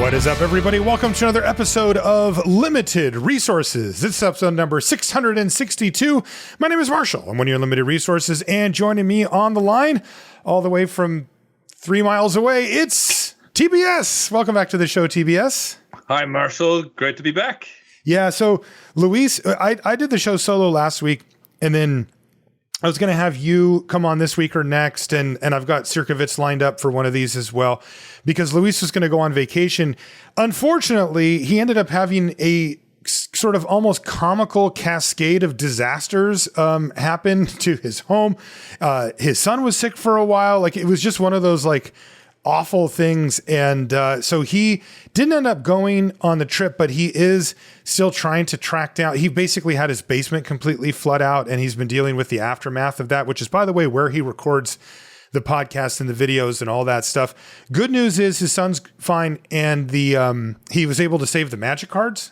What is up, everybody? Welcome to another episode of Limited Resources. This is episode number 662. My name is Marshall. I'm one of your Limited Resources, and joining me on the line, all the way from 3 miles away, it's TBS. Welcome back to the show, TBS. Hi, Marshall. Great to be back. Yeah, so Luis, I did the show solo last week, and then I was going to have you come on this week or next, and I've got Sirkovitz lined up for one of these as well, because Luis was going to go on vacation. Unfortunately, he ended up having a sort of almost comical cascade of disasters happen to his home. His son was sick for a while. Like, it was just one of those like awful things. And so he didn't end up going on the trip, but he is still trying to track down. He basically had his basement completely flood out, and he's been dealing with the aftermath of that, which is, by the way, where he records the podcast and the videos and all that stuff. Good news is his son's fine, and he was able to save the magic cards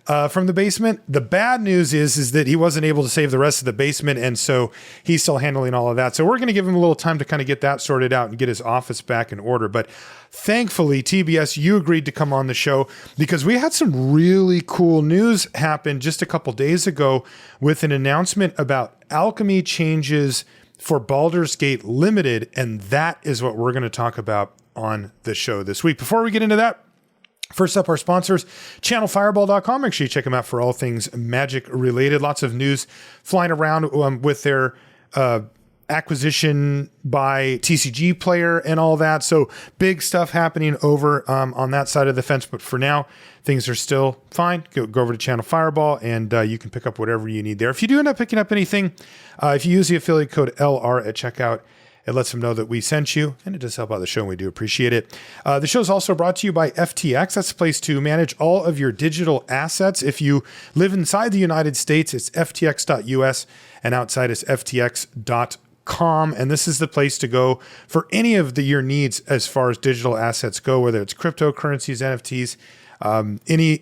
from the basement. The bad news is that he wasn't able to save the rest of the basement, and so he's still handling all of that. So we're going to give him a little time to kind of get that sorted out and get his office back in order. But thankfully, TBS, you agreed to come on the show because we had some really cool news happen just a couple days ago with an announcement about Alchemy changes for Baldur's Gate Limited, and that is what we're going to talk about on the show this week. Before we get into that, first up, our sponsors, channelfireball.com. Make sure you check them out for all things magic related. Lots of news flying around with their acquisition by TCG Player and all that. So big stuff happening over on that side of the fence. But for now, things are still fine. Go over to Channel Fireball, and you can pick up whatever you need there. If you do end up picking up anything, if you use the affiliate code LR at checkout, it lets them know that we sent you, and it does help out the show, and we do appreciate it. The show is also brought to you by FTX. That's a place to manage all of your digital assets. If you live inside the United States, it's ftx.us, and outside is ftx.com. And this is the place to go for any of your needs as far as digital assets go, whether it's cryptocurrencies, NFTs,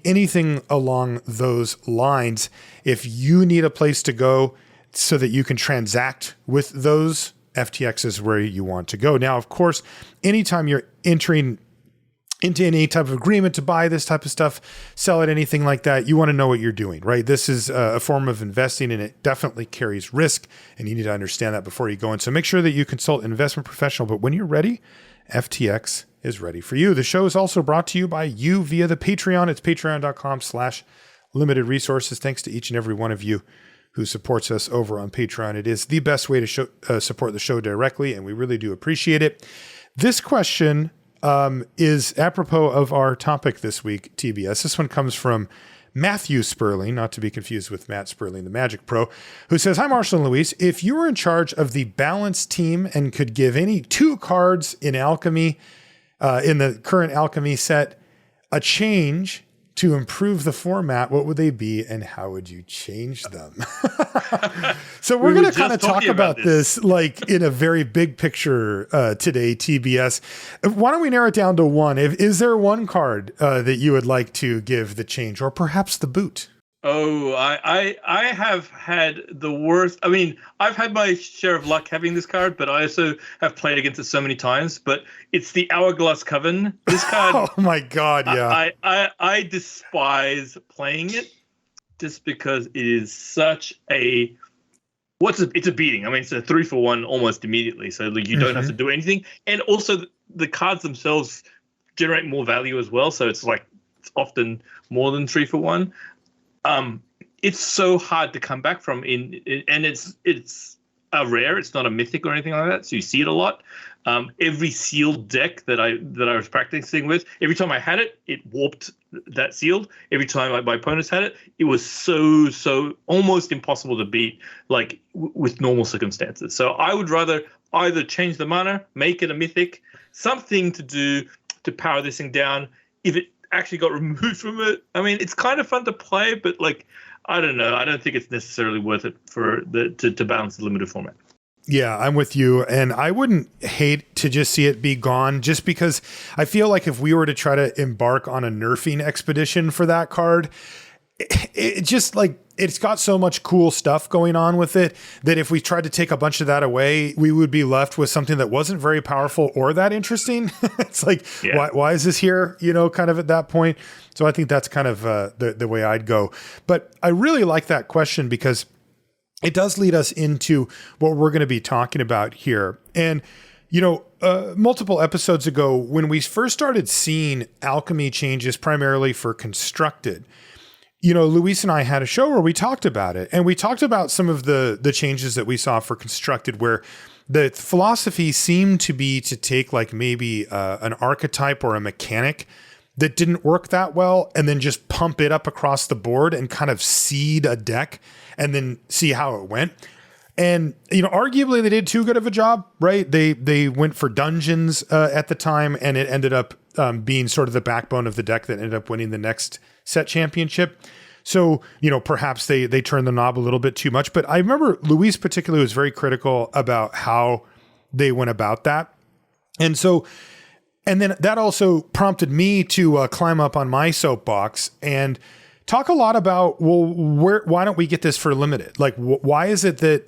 anything along those lines. If you need a place to go so that you can transact with those, FTX is where you want to go. Now, of course, anytime you're entering into any type of agreement to buy this type of stuff, sell it, anything like that, you want to know what you're doing, right? This is a form of investing, and it definitely carries risk, and you need to understand that before you go in. So make sure that you consult an investment professional, but when you're ready, FTX is ready for you. The show is also brought to you by you via the Patreon. It's patreon.com/limited resources. Thanks to each and every one of you who supports us over on Patreon. It is the best way to support the show directly, and we really do appreciate it. This question is apropos of our topic this week, TBS. This one comes from Matthew Sperling, not to be confused with Matt Sperling, the Magic Pro, who says, "Hi, Marshall and Luis. If you were in charge of the balance team and could give any 2 cards in Alchemy, in the current Alchemy set, a change to improve the format, what would they be, and how would you change them?" So we're going to kind of talk about this like in a very big picture today, TBS. Why don't we narrow it down to one? Is there one card that you would like to give the change, or perhaps the boot? Oh, I have had the worst. I mean, I've had my share of luck having this card, but I also have played against it so many times. But it's the Hourglass Coven. This card. Oh my God! Yeah. I despise playing it just because it is such a. It's a beating. I mean, it's a 3-for-1 almost immediately. So like, you don't have to do anything, and also the cards themselves generate more value as well. So it's often more than 3-for-1. It's so hard to come back from and it's a rare. It's not a mythic or anything like that. So you see it a lot. Every sealed deck that I was practicing with, every time I had it, it warped that sealed. Every time my opponents had it, it was so almost impossible to beat, like with normal circumstances. So I would rather either change the mana, make it a mythic, something to do to power this thing down. If it actually got removed from it, I mean, it's kind of fun to play, but like, I don't know. I don't think it's necessarily worth it to balance the limited format. Yeah, I'm with you. And I wouldn't hate to just see it be gone, just because I feel like if we were to try to embark on a nerfing expedition for that card, it just like it's got so much cool stuff going on with it that if we tried to take a bunch of that away, we would be left with something that wasn't very powerful or that interesting. It's like, why is this here? Kind of at that point. So I think that's kind of the way I'd go. But I really like that question because it does lead us into what we're going to be talking about here. And, multiple episodes ago, when we first started seeing Alchemy changes primarily for constructed, Luis and I had a show where we talked about it, and we talked about some of the changes that we saw for constructed, where the philosophy seemed to be to take like maybe an archetype or a mechanic that didn't work that well, and then just pump it up across the board and kind of seed a deck and then see how it went. And, arguably they did too good of a job, right? They went for dungeons at the time, and it ended up being sort of the backbone of the deck that ended up winning the next set championship. So, perhaps they turned the knob a little bit too much. But I remember Luis particularly was very critical about how they went about that. And then that also prompted me to climb up on my soapbox and talk a lot about, why don't we get this for limited? Like, why is it that,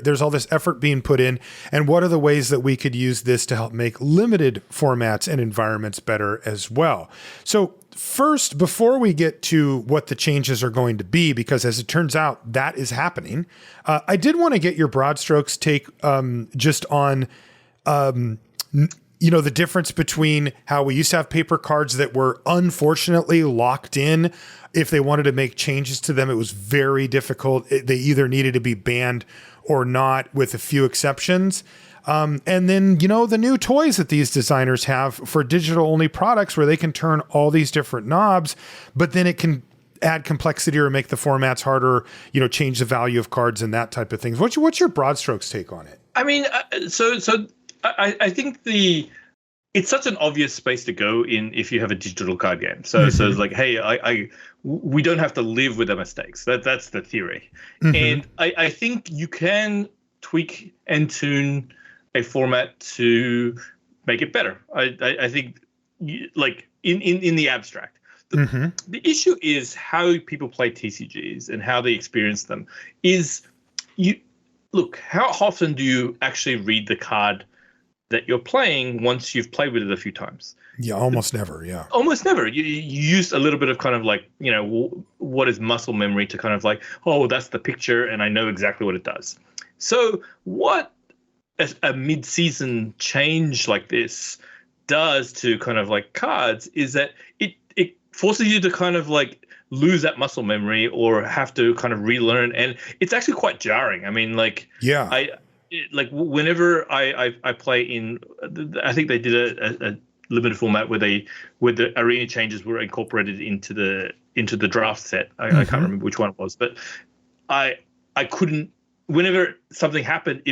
there's all this effort being put in, and what are the ways that we could use this to help make limited formats and environments better as well? So first, before we get to what the changes are going to be, because as it turns out, that is happening, I did want to get your broad strokes take just on, the difference between how we used to have paper cards that were unfortunately locked in. If they wanted to make changes to them, it was very difficult. They either needed to be banned or not, with a few exceptions. And then, the new toys that these designers have for digital only products, where they can turn all these different knobs, but then it can add complexity or make the formats harder, change the value of cards and that type of things. What's your broad strokes take on it? I mean, I think it's such an obvious space to go in if you have a digital card game. So it's like, hey, we don't have to live with the mistakes. That's the theory. Mm-hmm. And I think you can tweak and tune a format to make it better. I think like in the abstract. The issue is how people play TCGs and how they experience them. How often do you actually read the card that you're playing once you've played with it a few times? Yeah, almost never. Yeah, almost never. You use a little bit of kind of like, what is muscle memory to kind of like, oh, that's the picture and I know exactly what it does. So what a mid-season change like this does to kind of like cards is that it forces you to kind of like lose that muscle memory or have to kind of relearn, and it's actually quite jarring. I mean, like, yeah, whenever I play in, I think they did a limited format where the arena changes were incorporated into the draft set. I can't remember which one it was, but I couldn't. Whenever something happened,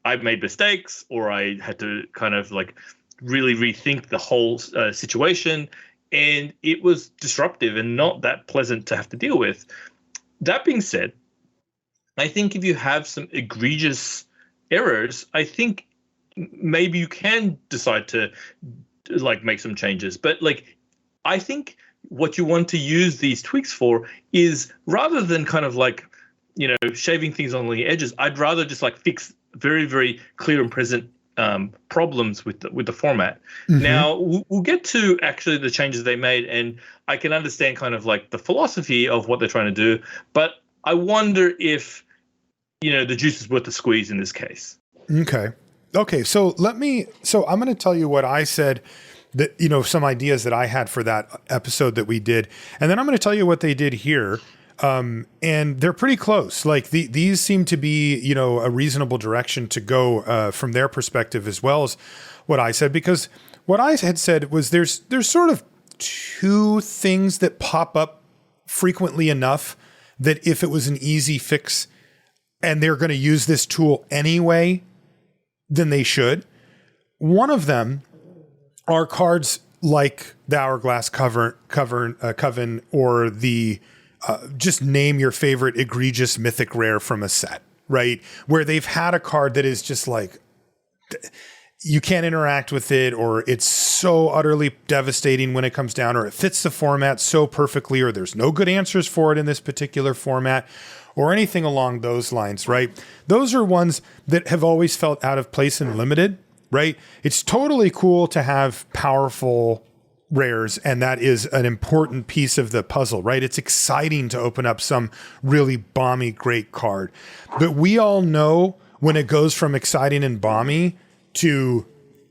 I made mistakes, or I had to kind of like really rethink the whole situation, and it was disruptive and not that pleasant to have to deal with. That being said, I think if you have some egregious errors, I think maybe you can decide to like make some changes. But like, I think what you want to use these tweaks for is, rather than kind of like, shaving things on the edges, I'd rather just like fix very, very clear and present problems with the format. Mm-hmm. Now we'll get to actually the changes they made, and I can understand kind of like the philosophy of what they're trying to do, but I wonder if the juice is worth the squeeze in this case. Okay. So I'm going to tell you what I said, that, some ideas that I had for that episode that we did. And then I'm going to tell you what they did here. And they're pretty close. Like these seem to be, a reasonable direction to go, from their perspective, as well as what I said, because what I had said was there's sort of two things that pop up frequently enough that if it was an easy fix and they're going to use this tool anyway, then they should. One of them are cards like the Hourglass Coven, or the just name your favorite egregious mythic rare from a set, right? Where they've had a card that is just like, you can't interact with it, or it's so utterly devastating when it comes down, or it fits the format so perfectly, or there's no good answers for it in this particular format, or anything along those lines, right? Those are ones that have always felt out of place in limited, right? It's totally cool to have powerful rares, and that is an important piece of the puzzle, right? It's exciting to open up some really bomby, great card. But we all know when it goes from exciting and bomby to,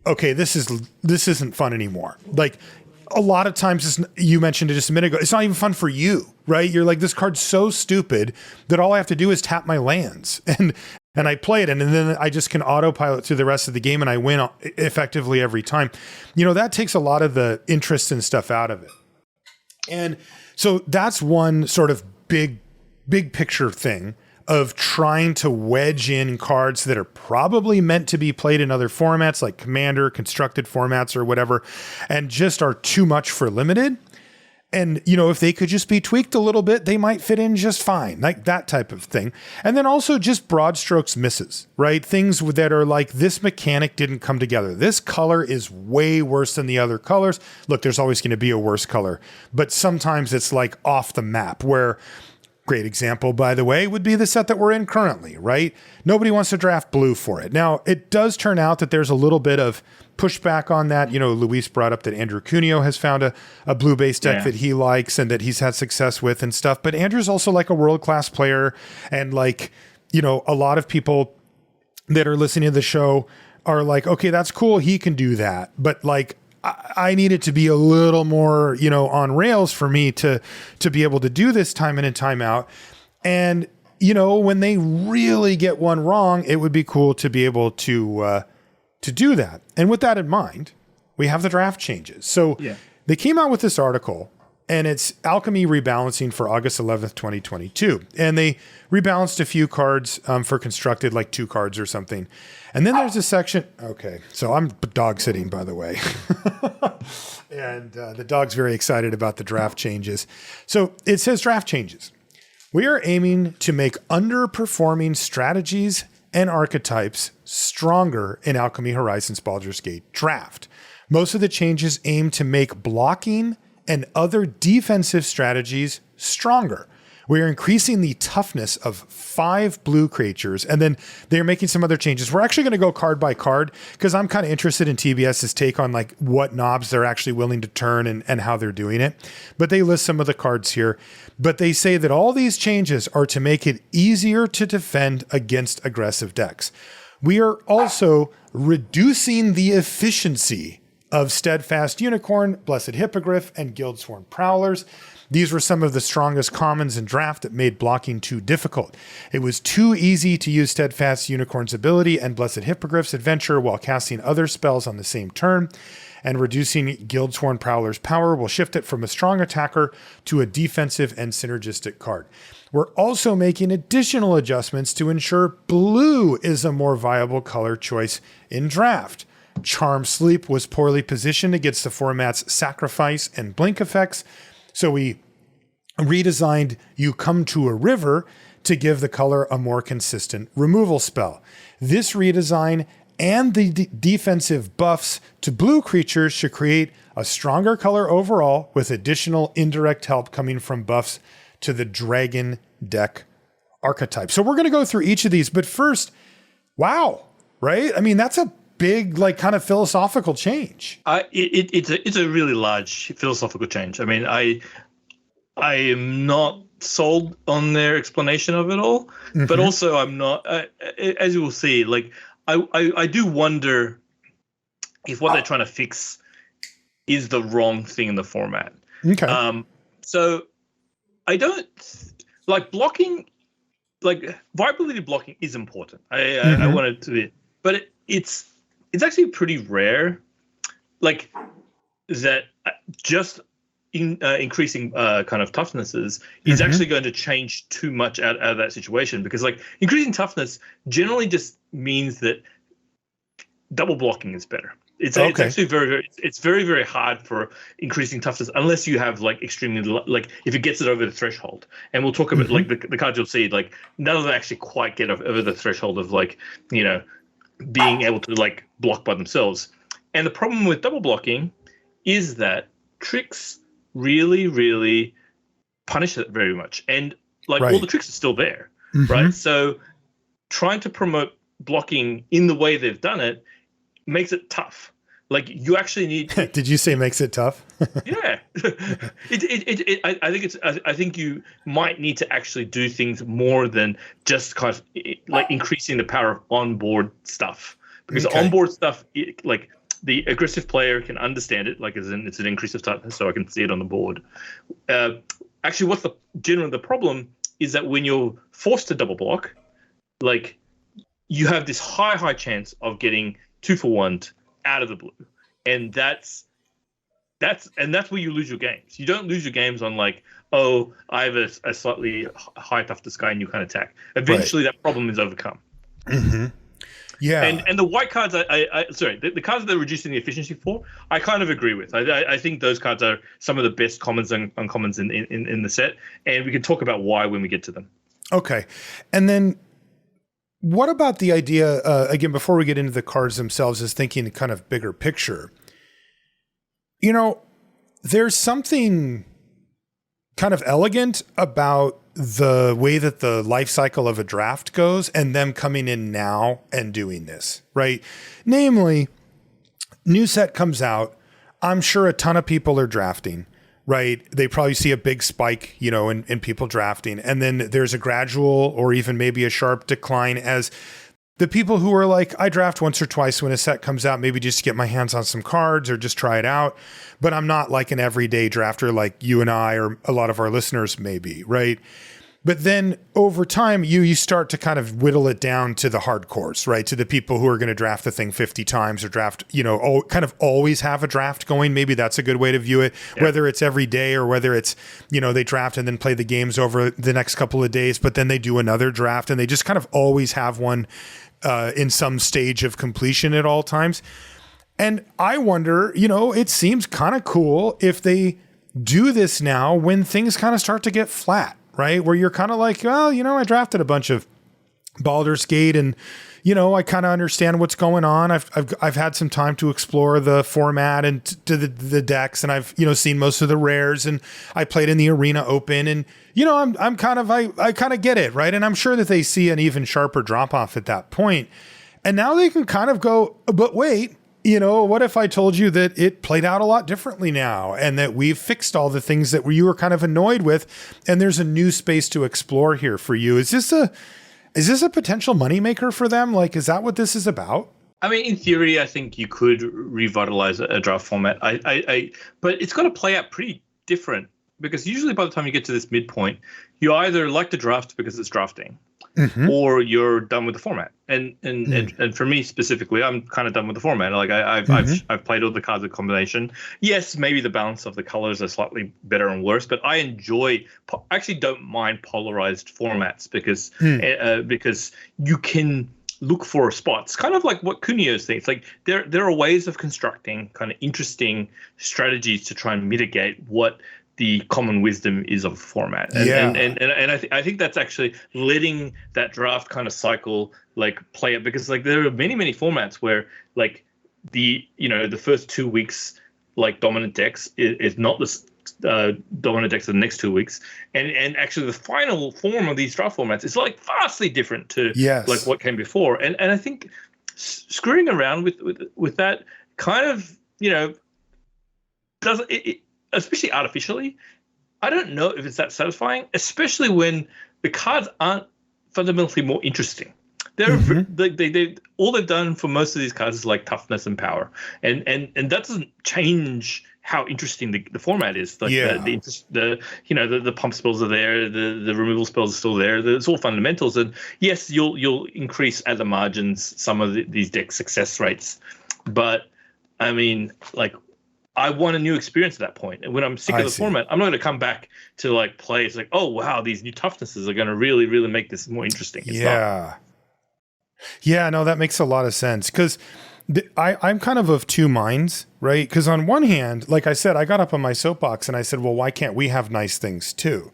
okay, this isn't fun anymore. Like, a lot of times, you mentioned it just a minute ago, it's not even fun for you, right? You're like, this card's so stupid that all I have to do is tap my lands and I play it, and then I just can autopilot through the rest of the game, and I win effectively every time. You know, that takes a lot of the interest and stuff out of it. And so that's one sort of big picture thing of trying to wedge in cards that are probably meant to be played in other formats like Commander, constructed formats, or whatever, and just are too much for limited. And, you know, if they could just be tweaked a little bit, they might fit in just fine, like that type of thing. And then also just broad strokes misses, right? Things that are like, this mechanic didn't come together. This color is way worse than the other colors. Look, there's always going to be a worse color, but sometimes it's like off the map, where, great example, by the way, would be the set that we're in currently, right? Nobody wants to draft blue for it. Now, it does turn out that there's a little bit of pushback on that. You know, Luis brought up that Andrew Cuneo has found a blue-based deck that he likes and that he's had success with and stuff. But Andrew's also like a world-class player. And like, you know, a lot of people that are listening to the show are like, okay, that's cool, he can do that. But like, I need it to be a little more, you know, on rails for me to be able to do this time in and time out. And, you know, when they really get one wrong, it would be cool to be able to do that. And with that in mind, we have the draft changes. So they came out with this article, and it's Alchemy rebalancing for August 11th, 2022. And they rebalanced a few cards for constructed, like 2 cards or something. And then there's a section. Okay, so I'm dog sitting, by the way. And the dog's very excited about the draft changes. So it says draft changes. We are aiming to make underperforming strategies and archetypes stronger in Alchemy Horizons Baldur's Gate draft. Most of the changes aim to make blocking and other defensive strategies stronger. We are increasing the toughness of 5 blue creatures, and then they're making some other changes. We're actually going to go card by card because I'm kind of interested in TBS's take on like what knobs they're actually willing to turn and how they're doing it. But they list some of the cards here. But they say that all these changes are to make it easier to defend against aggressive decks. We are also reducing the efficiency of Steadfast Unicorn, Blessed Hippogriff, and Guildsworn Prowlers. These were some of the strongest commons in draft that made blocking too difficult. It was too easy to use Steadfast Unicorn's ability and Blessed Hippogriff's adventure while casting other spells on the same turn, and reducing Guildsworn Prowler's power will shift it from a strong attacker to a defensive and synergistic card. We're also making additional adjustments to ensure blue is a more viable color choice in draft. Charm Sleep was poorly positioned against the format's Sacrifice and Blink effects, so we redesigned You Come to a River to give the color a more consistent removal spell. This redesign and the defensive buffs to blue creatures should create a stronger color overall, with additional indirect help coming from buffs to the dragon deck archetype. So we're going to go through each of these, but first, wow, right? I mean, that's a big, like, kind of philosophical change. It's a really large philosophical change. I mean, I am not sold on their explanation of it all, but also I'm not, as you will see, like, I do wonder if what they're trying to fix is the wrong thing in the format. Okay. So I don't like blocking, like viability blocking is important. I want it to be, but it's actually pretty rare, like that just increasing kind of toughnesses is actually going to change too much out of that situation, because like increasing toughness generally just means that double blocking is better. It's actually very, very hard for increasing toughness unless you have like extremely, like if it gets it over the threshold. And we'll talk about like the cards you'll see, like none of them actually quite get over the threshold of like, you know, being able to like block by themselves. And the problem with double blocking is that tricks really, really punish it very much. And like all the tricks are still there, right? So trying to promote blocking in the way they've done it makes it tough. Like you actually need. Did you say makes it tough? Yeah, I think you might need to actually do things more than just kind of like increasing the power of onboard stuff, because onboard stuff, like the aggressive player can understand it, like it's an increase of toughness, so I can see it on the board. Actually, what's generally the problem is that when you're forced to double block, like you have this high chance of getting 2-for-1 out of the blue, and that's where you lose your games. You don't lose your games on like, oh, I have a slightly high toughness guy and you can't attack. Eventually, that problem is overcome. Yeah, and the white cards, the cards that they're reducing the efficiency for, I kind of agree with. I think those cards are some of the best commons and uncommons in the set, and we can talk about why when we get to them. Okay, and then. What about the idea, again, before we get into the cards themselves, is thinking kind of bigger picture. You know, there's something kind of elegant about the way that the life cycle of a draft goes and them coming in now and doing this, right? Namely, new set comes out. I'm sure a ton of people are drafting. Right. They probably see a big spike, you know, in people drafting. And then there's a gradual or even maybe a sharp decline as the people who are like, I draft once or twice when a set comes out, maybe just to get my hands on some cards or just try it out. But I'm not like an everyday drafter like you and I or a lot of our listeners may be. Right. But then over time, you start to kind of whittle it down to the hardcores, right? To the people who are going to draft the thing 50 times or draft, you know, kind of always have a draft going. Maybe that's a good way to view it, whether it's every day or whether it's, you know, they draft and then play the games over the next couple of days, but then they do another draft and they just kind of always have one in some stage of completion at all times. And I wonder, you know, it seems kind of cool if they do this now when things kind of start to get flat. Right? Where you're kind of like, well, you know, I drafted a bunch of Baldur's Gate and, you know, I kind of understand what's going on. I've had some time to explore the format and to the decks, and I've, you know, seen most of the rares, and I played in the Arena Open, and, you know, I kind of get it. Right. And I'm sure that they see an even sharper drop off at that point. And now they can kind of go, but wait, you know, what if I told you that it played out a lot differently now and that we've fixed all the things that you were kind of annoyed with and there's a new space to explore here for you? Is this a potential moneymaker for them? Like, is that what this is about? I mean, in theory, I think you could revitalize a draft format. But it's got to play out pretty different, because usually by the time you get to this midpoint, you either like the draft because it's drafting, or you're done with the format. And for me specifically, I'm kind of done with the format. Like I've played all the cards of combination. Yes, maybe the balance of the colors are slightly better and worse, but I actually don't mind polarized formats because you can look for spots, kind of like what Kunio's thing. It's like there are ways of constructing kind of interesting strategies to try and mitigate what the common wisdom is of format. And I think that's actually letting that draft kind of cycle like play it, because like there are many formats where like the first 2 weeks like dominant decks is not the dominant decks of the next 2 weeks, and actually the final form of these draft formats is like vastly different to like what came before. And I think screwing around with that kind of, you know, doesn't it especially artificially, I don't know if it's that satisfying, especially when the cards aren't fundamentally more interesting. They all they've done for most of these cards is like toughness and power, and that doesn't change how interesting the format is. Like the pump spells are there, the removal spells are still there. It's all fundamentals, and yes, you'll increase at the margins some of these deck success rates, but I mean, like, I want a new experience at that point. And when I'm sick of the format, I'm not going to come back to like play. It's like, oh, wow, these new toughnesses are going to really, really make this more interesting. It's not. Yeah, no, that makes a lot of sense. Because I'm kind of two minds, right? Because on one hand, like I said, I got up on my soapbox and I said, well, why can't we have nice things too?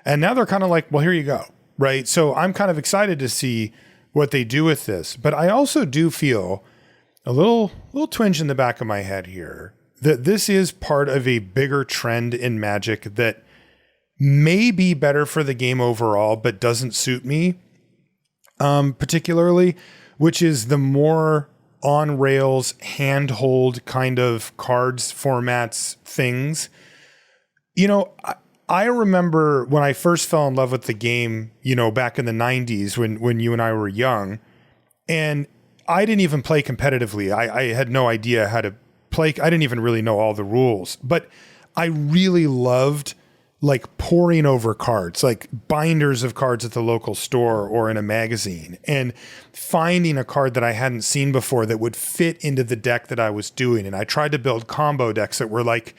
And now they're kind of like, well, here you go, right? So I'm kind of excited to see what they do with this. But I also do feel a little twinge in the back of my head here that this is part of a bigger trend in Magic that may be better for the game overall, but doesn't suit me particularly, which is the more on rails handhold kind of cards, formats, things. You know, I remember when I first fell in love with the game, you know, back in the 90s when you and I were young, and I didn't even play competitively. I had no idea how to play. I didn't even really know all the rules, but I really loved like poring over cards, like binders of cards at the local store or in a magazine, and finding a card that I hadn't seen before that would fit into the deck that I was doing. And I tried to build combo decks that were like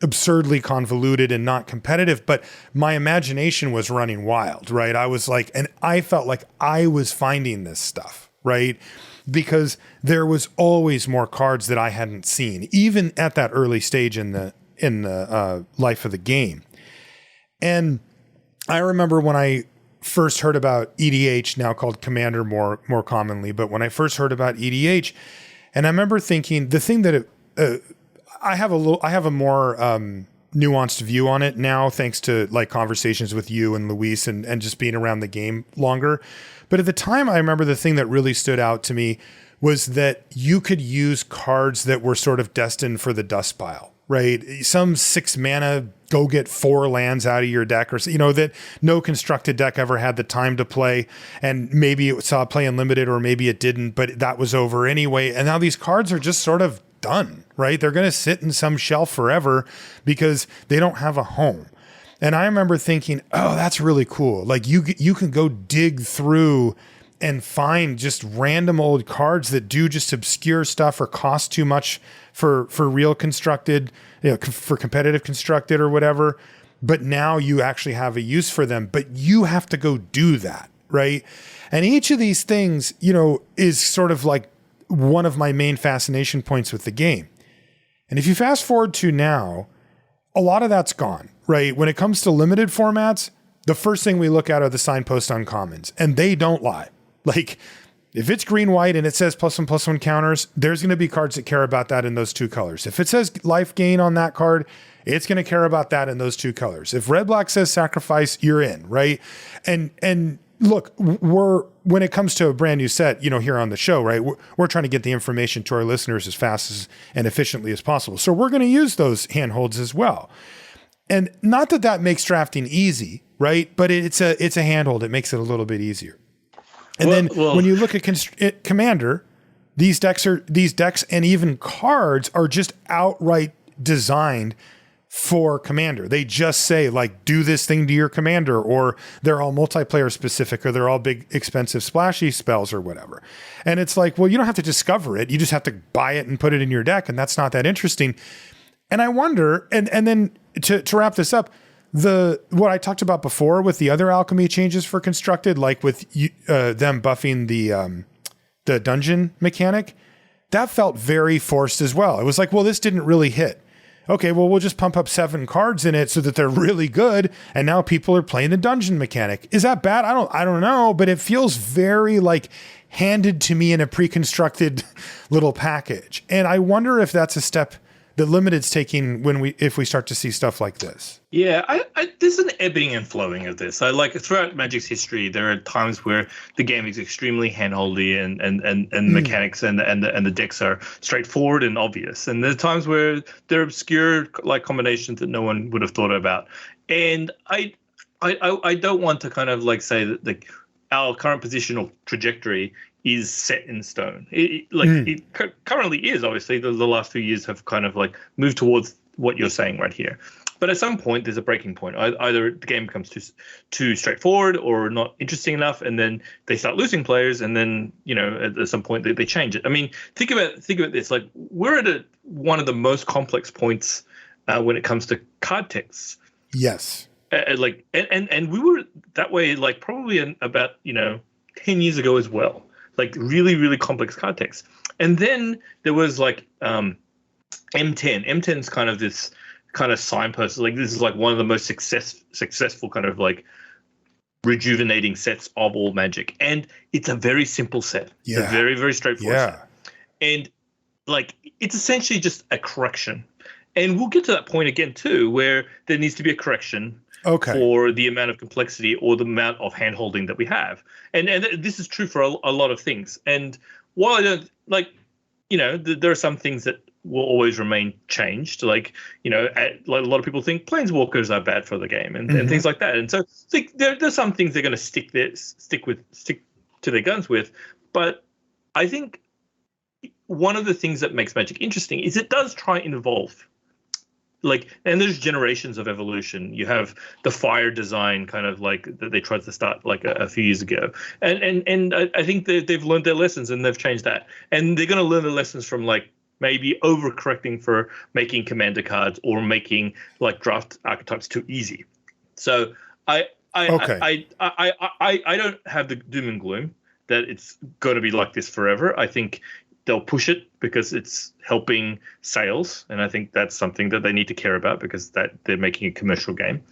absurdly convoluted and not competitive, but my imagination was running wild, right? I was like, and I felt like I was finding this stuff, right? Because there was always more cards that I hadn't seen, even at that early stage in the life of the game. And I remember when I first heard about EDH, now called Commander more commonly, but when I first heard about EDH, and I remember thinking the thing that I have a more nuanced view on it now, thanks to like conversations with you and Luis and just being around the game longer. But at the time, I remember the thing that really stood out to me was that you could use cards that were sort of destined for the dust pile, right? Some 6 mana, go get 4 lands out of your deck, or, you know, that no constructed deck ever had the time to play. And maybe it saw play unlimited, or maybe it didn't, but that was over anyway. And now these cards are just sort of done, right? They're going to sit in some shelf forever because they don't have a home. And I remember thinking, oh, that's really cool. Like you can go dig through and find just random old cards that do just obscure stuff or cost too much for real constructed, you know, for competitive constructed or whatever. But now you actually have a use for them, but you have to go do that, right? And each of these things, you know, is sort of like one of my main fascination points with the game. And if you fast forward to now, a lot of that's gone, right? When it comes to limited formats, the first thing we look at are the signpost uncommons, and they don't lie. Like, if it's green, white, and it says +1/+1 counters, there's going to be cards that care about that in those 2 colors. If it says life gain on that card, it's going to care about that in those 2 colors. If red, black says sacrifice, you're in, right? And look, when it comes to a brand new set, you know, here on the show, right, we're trying to get the information to our listeners as fast and efficiently as possible. So we're going to use those handholds as well. And not that makes drafting easy, right? But it's a handhold. It makes it a little bit easier. And when you look at Commander, these decks and even cards are just outright designed for Commander. They just say, like, do this thing to your Commander, or they're all multiplayer specific, or they're all big, expensive, splashy spells or whatever. And it's like, well, you don't have to discover it. You just have to buy it and put it in your deck. And that's not that interesting. And I wonder, and then to wrap this up, what I talked about before with the other alchemy changes for constructed, like with them buffing the dungeon mechanic, that felt very forced as well. It was like, well, this didn't really hit. Okay, well, we'll just pump up 7 cards in it so that they're really good, and now people are playing the dungeon mechanic. Is that bad? I don't know, but it feels very like handed to me in a pre-constructed little package. And I wonder if that's a step that Limited's taking if we start to see stuff like this. Yeah, there's an ebbing and flowing of this. I like throughout Magic's history, there are times where the game is extremely handholdy and mechanics and the decks are straightforward and obvious. And there's times where they're obscure like combinations that no one would have thought about. And I don't want to kind of like say that our current positional trajectory is set in stone. It currently is. Obviously, the last few years have kind of like moved towards what you're saying right here. But at some point, there's a breaking point. Either the game becomes too straightforward or not interesting enough, and then they start losing players. And then, you know, at some point they change it. I mean, think about this. Like, we're at one of the most complex points when it comes to card texts. Yes. And we were that way like probably about 10 years ago as well. Like really, really complex card text. And then there was like M10. M10's kind of this kind of signpost. Like this is like one of the most successful kind of like rejuvenating sets of all magic, and it's a very simple set. It's a Yeah. very, very straightforward Yeah. set. And like it's essentially just a correction. And we'll get to that point again too, where there needs to be a correction Okay. for the amount of complexity or the amount of handholding that we have. And this is true for a lot of things. And while I don't like, there are some things that will always remain changed. Like, like a lot of people think planeswalkers are bad for the game and things like that. And so like, there's some things they're going to stick to their guns with. But I think one of the things that makes Magic interesting is it does try and evolve. Like, and there's generations of evolution. You have the fire design kind of like that they tried to start like a few years ago, and I think they've learned their lessons and they've changed that, and they're going to learn the lessons from like maybe overcorrecting for making commander cards or making like draft archetypes too easy. So I don't have the doom and gloom that it's going to be like this forever. I think they'll push it because it's helping sales, and I think that's something that they need to care about because that they're making a commercial game.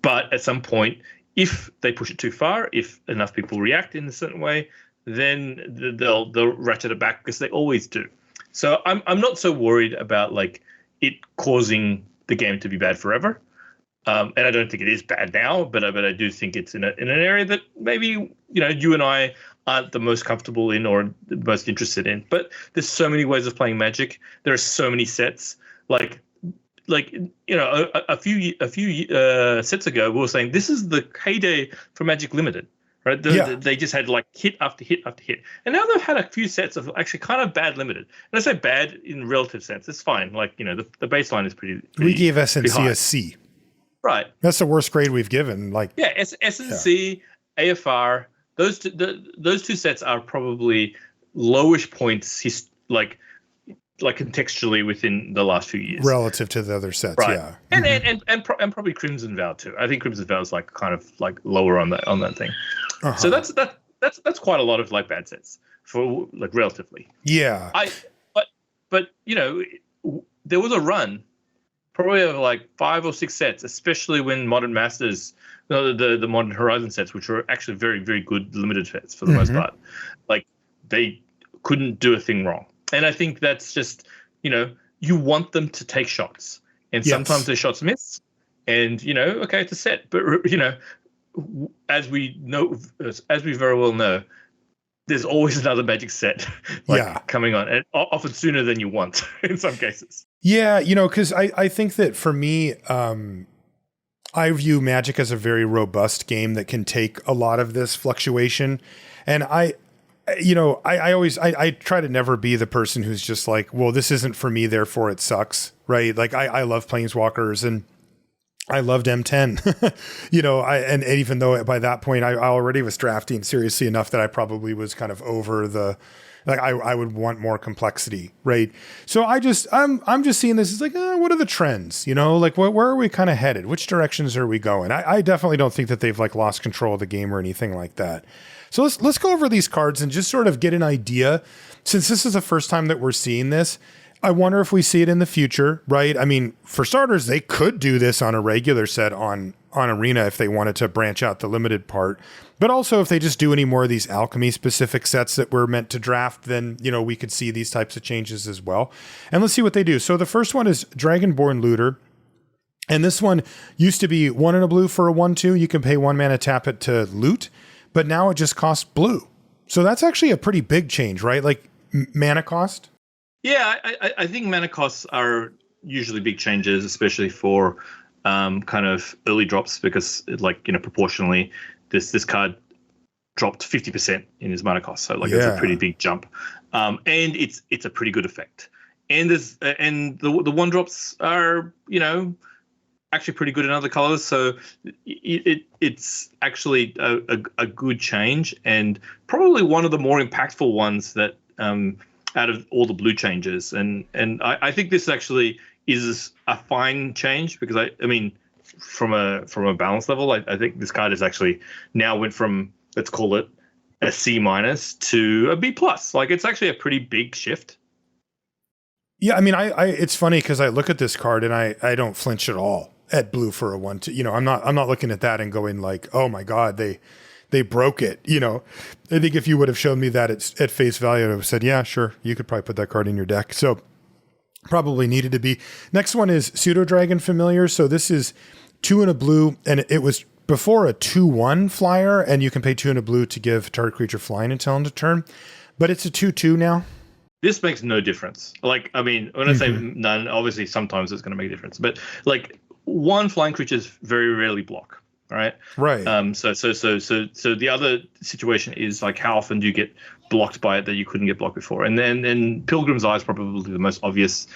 But at some point, if they push it too far, if enough people react in a certain way, then they'll ratchet it back because they always do. So I'm not so worried about like it causing the game to be bad forever. And I don't think it is bad now, but I do think it's in an area that maybe you and I aren't the most comfortable in or the most interested in. But there's so many ways of playing Magic. There are so many sets. Like a few sets ago, we were saying this is the heyday for Magic Limited, right? They just had like hit after hit after hit, and now they've had a few sets of actually kind of bad Limited. And I say bad in relative sense. It's fine. Like the baseline is pretty. We gave SNC a C. Right. That's the worst grade we've given. Like SNC, AFR. Those two sets are probably lowish points, like contextually within the last few years, relative to the other sets, right? Yeah, and probably Crimson Vow too. I think Crimson Vow is like kind of like lower on that thing. Uh-huh. So that's quite a lot of like bad sets for like relatively. Yeah. But there was a run. Probably of like 5 or 6 sets, especially when Modern Masters, the Modern Horizon sets, which were actually very, very good limited sets for the most part, like they couldn't do a thing wrong. And I think that's just, you want them to take shots, and sometimes their shots miss, and okay, it's a set, but as we very well know, there's always another Magic set coming on, and often sooner than you want in some cases. Yeah, because I think that for me, I view Magic as a very robust game that can take a lot of this fluctuation. And I always try to never be the person who's just like, well, this isn't for me, therefore it sucks, right? Like I love Planeswalkers and I loved M10, and even though by that point I already was drafting seriously enough that I probably was kind of over the, like I would want more complexity, right? So I'm just seeing this as like, what are the trends? Like where are we kind of headed? Which directions are we going? I definitely don't think that they've like lost control of the game or anything like that. So let's go over these cards and just sort of get an idea. Since this is the first time that we're seeing this, I wonder if we see it in the future, right? I mean, for starters, they could do this on a regular set on Arena if they wanted to branch out the limited part. But also, if they just do any more of these Alchemy specific sets that were meant to draft, then, we could see these types of changes as well. And let's see what they do. So the first one is Dragonborn Looter. And this one used to be 1 and a blue for a 1/2. You can pay 1 mana, tap it to loot, but now it just costs blue. So that's actually a pretty big change, right? Like mana cost. Yeah, I think mana costs are usually big changes, especially for kind of early drops, because proportionally this card dropped 50% in his mana cost, so it's a pretty big jump, and it's a pretty good effect. And the 1-drops are actually pretty good in other colors, so it's actually a good change, and probably one of the more impactful ones that out of all the blue changes. And I think this actually is a fine change, because I mean from a balance level, I think this card is actually now went from, let's call it a C- to a B+. Like it's actually a pretty big shift. Yeah, I mean, I it's funny because I look at this card and I don't flinch at all. at blue for a 1/2. You know, I'm not looking at that and going like, oh my God, they broke it. You know, I think if you would have shown me that at face value, I would have said, yeah, sure, you could probably put that card in your deck. So probably needed to be. Next one is Pseudo Dragon Familiar. So this is 2 and a blue, and it was before a 2/1 flyer, and you can pay 2 and a blue to give target creature flying until end of turn. But it's a 2/2 now. This makes no difference. Like, I mean, when I say none, obviously sometimes it's going to make a difference. But like, one flying creatures very rarely block. Right. So the other situation is like, how often do you get blocked by it that you couldn't get blocked before? And then Pilgrim's Eye is probably the most obvious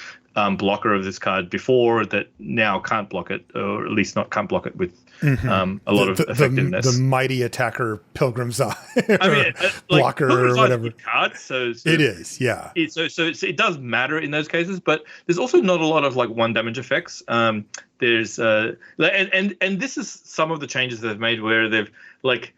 blocker of this card before that now can't block it, or at least can't block it with a lot of effectiveness. The mighty attacker Pilgrim's Eye, I mean, blocker Pilgrim's or whatever. Card, so it is, yeah. It does matter in those cases, but there's also not a lot of like 1 damage effects. There's and this is some of the changes they've made where they've like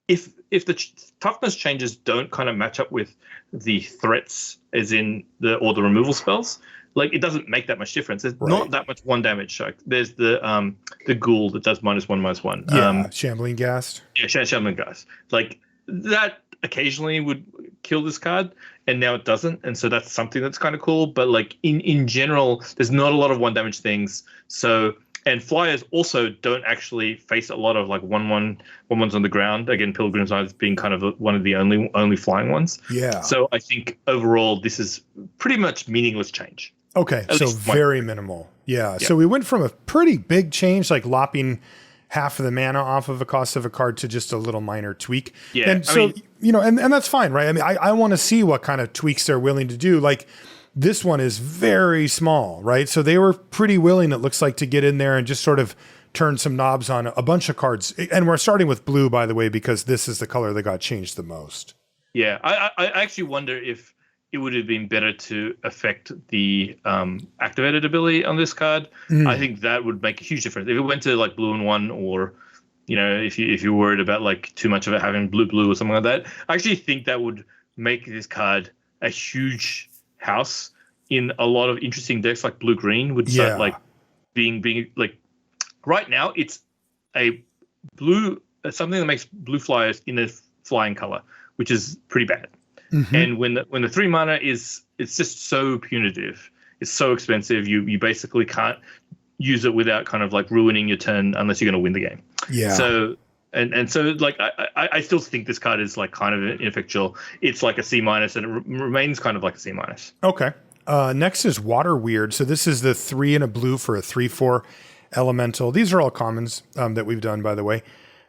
if the toughness changes don't kind of match up with the threats, as in the removal spells, like it doesn't make that much difference. There's not that much 1 damage. Like there's the ghoul that does -1/-1. Yeah, Shambling Ghast. Yeah, Shambling Ghast. Like that occasionally would kill this card, and now it doesn't, and so that's something that's kind of cool. But like in general, there's not a lot of 1 damage things. So, and flyers also don't actually face a lot of like 1/1s on the ground. Again, Pilgrim's Eye being kind of one of the only flying ones. Yeah. So I think overall this is pretty much meaningless change. Okay, so very minimal. Yeah. So we went from a pretty big change, like lopping half of the mana off of the cost of a card, to just a little minor tweak. Yeah. And so, you know, and that's fine, right? I mean, I want to see what kind of tweaks they're willing to do. Like this one is very small, right? So they were pretty willing, it looks like, to get in there and just sort of turn some knobs on a bunch of cards. And we're starting with blue, by the way, because this is the color that got changed the most. Yeah. I actually wonder if it would have been better to affect the activated ability on this card. I think that would make a huge difference. If it went to like blue and 1, or, you know, if you're worried about like too much of it having blue or something like that, I actually think that would make this card a huge house in a lot of interesting decks. Like blue-green would start like being like, right now it's a blue, something that makes blue flyers in a flying color, which is pretty bad. And when the 3 mana it's just so punitive, it's so expensive. You basically can't use it without kind of like ruining your turn unless you're going to win the game. Yeah. So and so like I still think this card is like kind of ineffectual. It's like a C-, and it remains kind of like a C-. Okay. Next is Water Weird. So this is the 3 and a blue for a 3/4 elemental. These are all commons that we've done, by the way.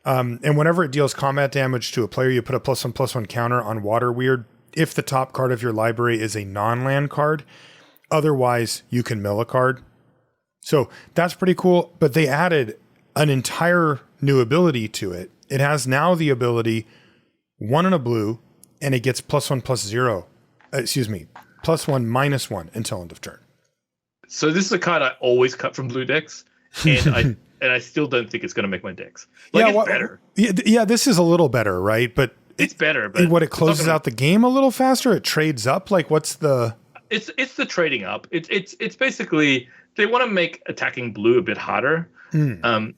And whenever it deals combat damage to a player, you put a +1/+1 counter on Water Weird if the top card of your library is a non-land card. Otherwise, you can mill a card. So that's pretty cool. But they added an entire new ability to it. It has now the ability 1 and a blue, and it gets +1/+0. +1/-1 until end of turn. So this is a card I always cut from blue decks, and I still don't think it's going to make my decks. Like, it's better. Yeah, this is a little better, right? But it's better. But what, it closes out the game a little faster? It trades up? Like, what's the... It's the trading up. It's basically, they want to make attacking blue a bit harder. And